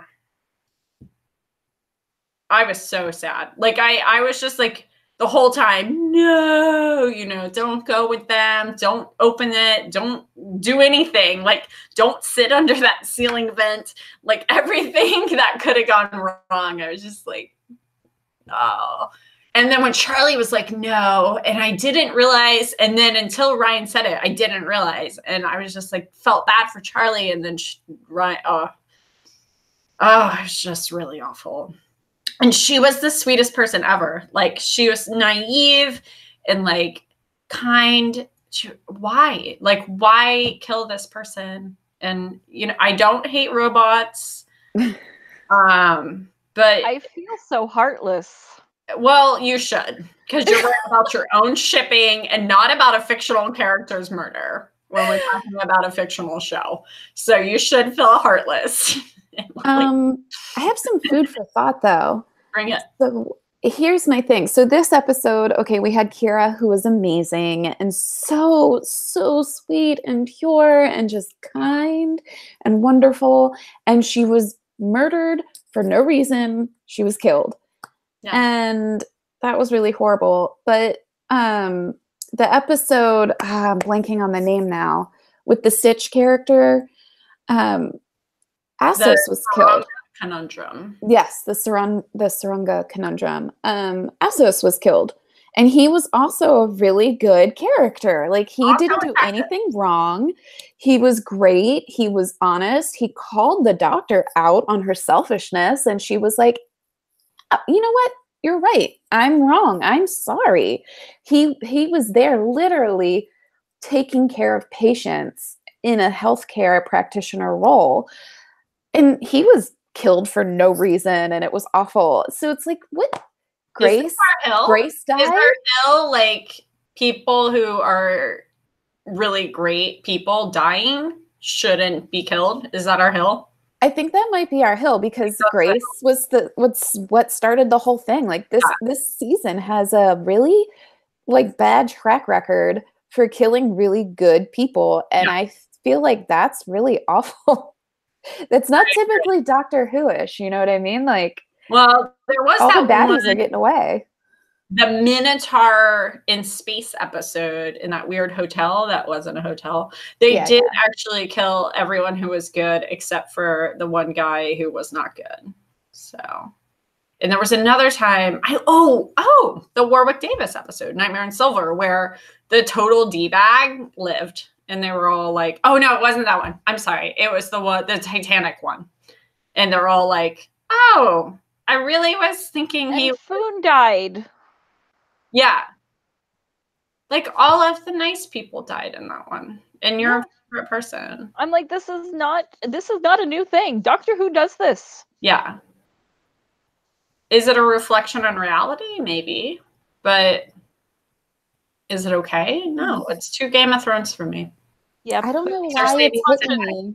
was so sad. I was just the whole time, no, don't go with them. Don't open it. Don't do anything. Don't sit under that ceiling vent. Everything that could have gone wrong. I was just oh. And then when Charlie was like, no, and I didn't realize, and then until Ryan said it, I didn't realize. And I was just felt bad for Charlie. And then Ryan, it was just really awful. And she was the sweetest person ever. She was naive and kind. Why? Why kill this person? And, I don't hate robots. But I feel so heartless. Well, you should, because you're worried about your own shipping and not about a fictional character's murder when we're talking about a fictional show. So you should feel heartless. I have some food for thought, though. Bring it. So here's my thing. So this episode, okay, we had Kira, who was amazing and so sweet and pure and just kind and wonderful. And she was murdered for no reason. She was killed. Yeah. And that was really horrible. But the episode, I'm blanking on the name now, with the Stitch character, Assos was killed. Conundrum. Yes, the Sarunga conundrum. Assos was killed. And he was also a really good character. He didn't do anything wrong. He was great. He was honest. He called the doctor out on her selfishness. And she was like, you know what? You're right. I'm wrong. I'm sorry. He was there literally taking care of patients in a healthcare practitioner role. And he was killed for no reason, and it was awful. So it's what? Grace died? Is her hill people who are really great people dying shouldn't be killed. Is that our hill? I think that might be our hill because Grace was what started the whole thing. Like this season has a really like bad track record for killing really good people, and I feel like that's really awful. That's not typically Doctor Who-ish, you know what I mean? Like, well, there was all that the baddies are getting away. The Minotaur in space episode in that weird hotel that wasn't a hotel. They did actually kill everyone who was good except for the one guy who was not good. So, and there was another time the Warwick Davis episode, Nightmare in Silver, where the total D-bag lived, and they were all like, "Oh no, it wasn't that one. I'm sorry, it was the Titanic one," and they're all like, "Oh, I really was thinking and Foon died." Yeah. Like all of the nice people died in that one. And you're a favorite person. I'm like, this is not a new thing. Doctor Who does this. Yeah. Is it a reflection on reality? Maybe. But is it okay? No. It's too Game of Thrones for me. Yeah. I don't know why it's hitting me.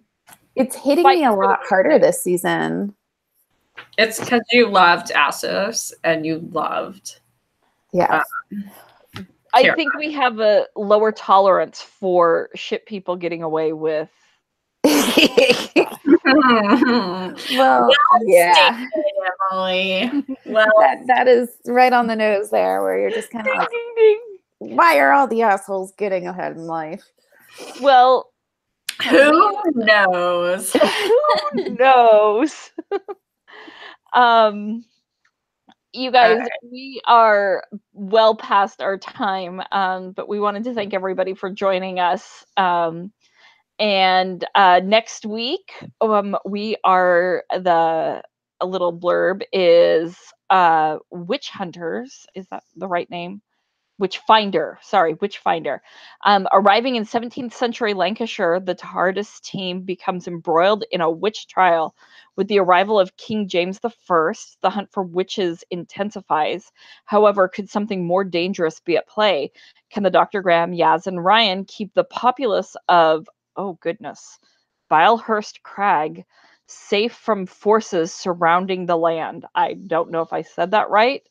It's hitting me a lot harder this season. It's because you loved Assos and you loved I think we have a lower tolerance for shit people getting away with. Well, yeah. Emily. Well, that is right on the nose there, where you're just kind of like, why are all the assholes getting ahead in life? Well, who knows? Who knows? You guys, we are well past our time, but we wanted to thank everybody for joining us. And next week, we are a little blurb is Witch Hunters. Is that the right name? Witchfinder. Arriving in 17th century Lancashire, the TARDIS team becomes embroiled in a witch trial. With the arrival of King James I, the hunt for witches intensifies. However, could something more dangerous be at play? Can the Dr. Graham, Yaz, and Ryan keep the populace of, Bilehurst Crag safe from forces surrounding the land? I don't know if I said that right.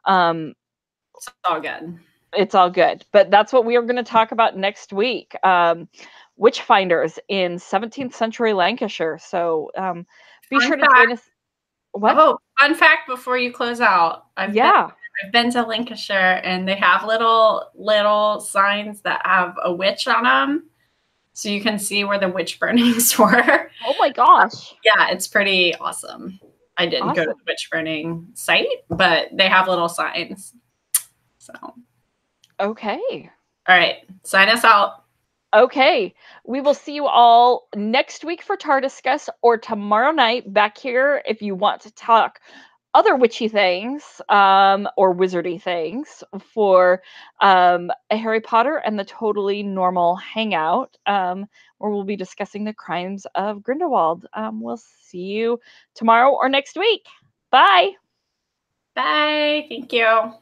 It's all good. It's all good. But that's what we are going to talk about next week. Witchfinders in 17th century Lancashire. So be sure to join us. What? Oh, fun fact before you close out. I've been to Lancashire, and they have little signs that have a witch on them. So you can see where the witch burnings were. Oh my gosh. Yeah, it's pretty awesome. I didn't go to the witch burning site, but they have little signs. So. Okay. All right. Sign us out. Okay. We will see you all next week for TARDIScuss, or tomorrow night back here if you want to talk other witchy things or wizardy things for a Harry Potter and the Totally Normal Hangout, where we'll be discussing the crimes of Grindelwald. We'll see you tomorrow or next week. Bye. Bye. Thank you.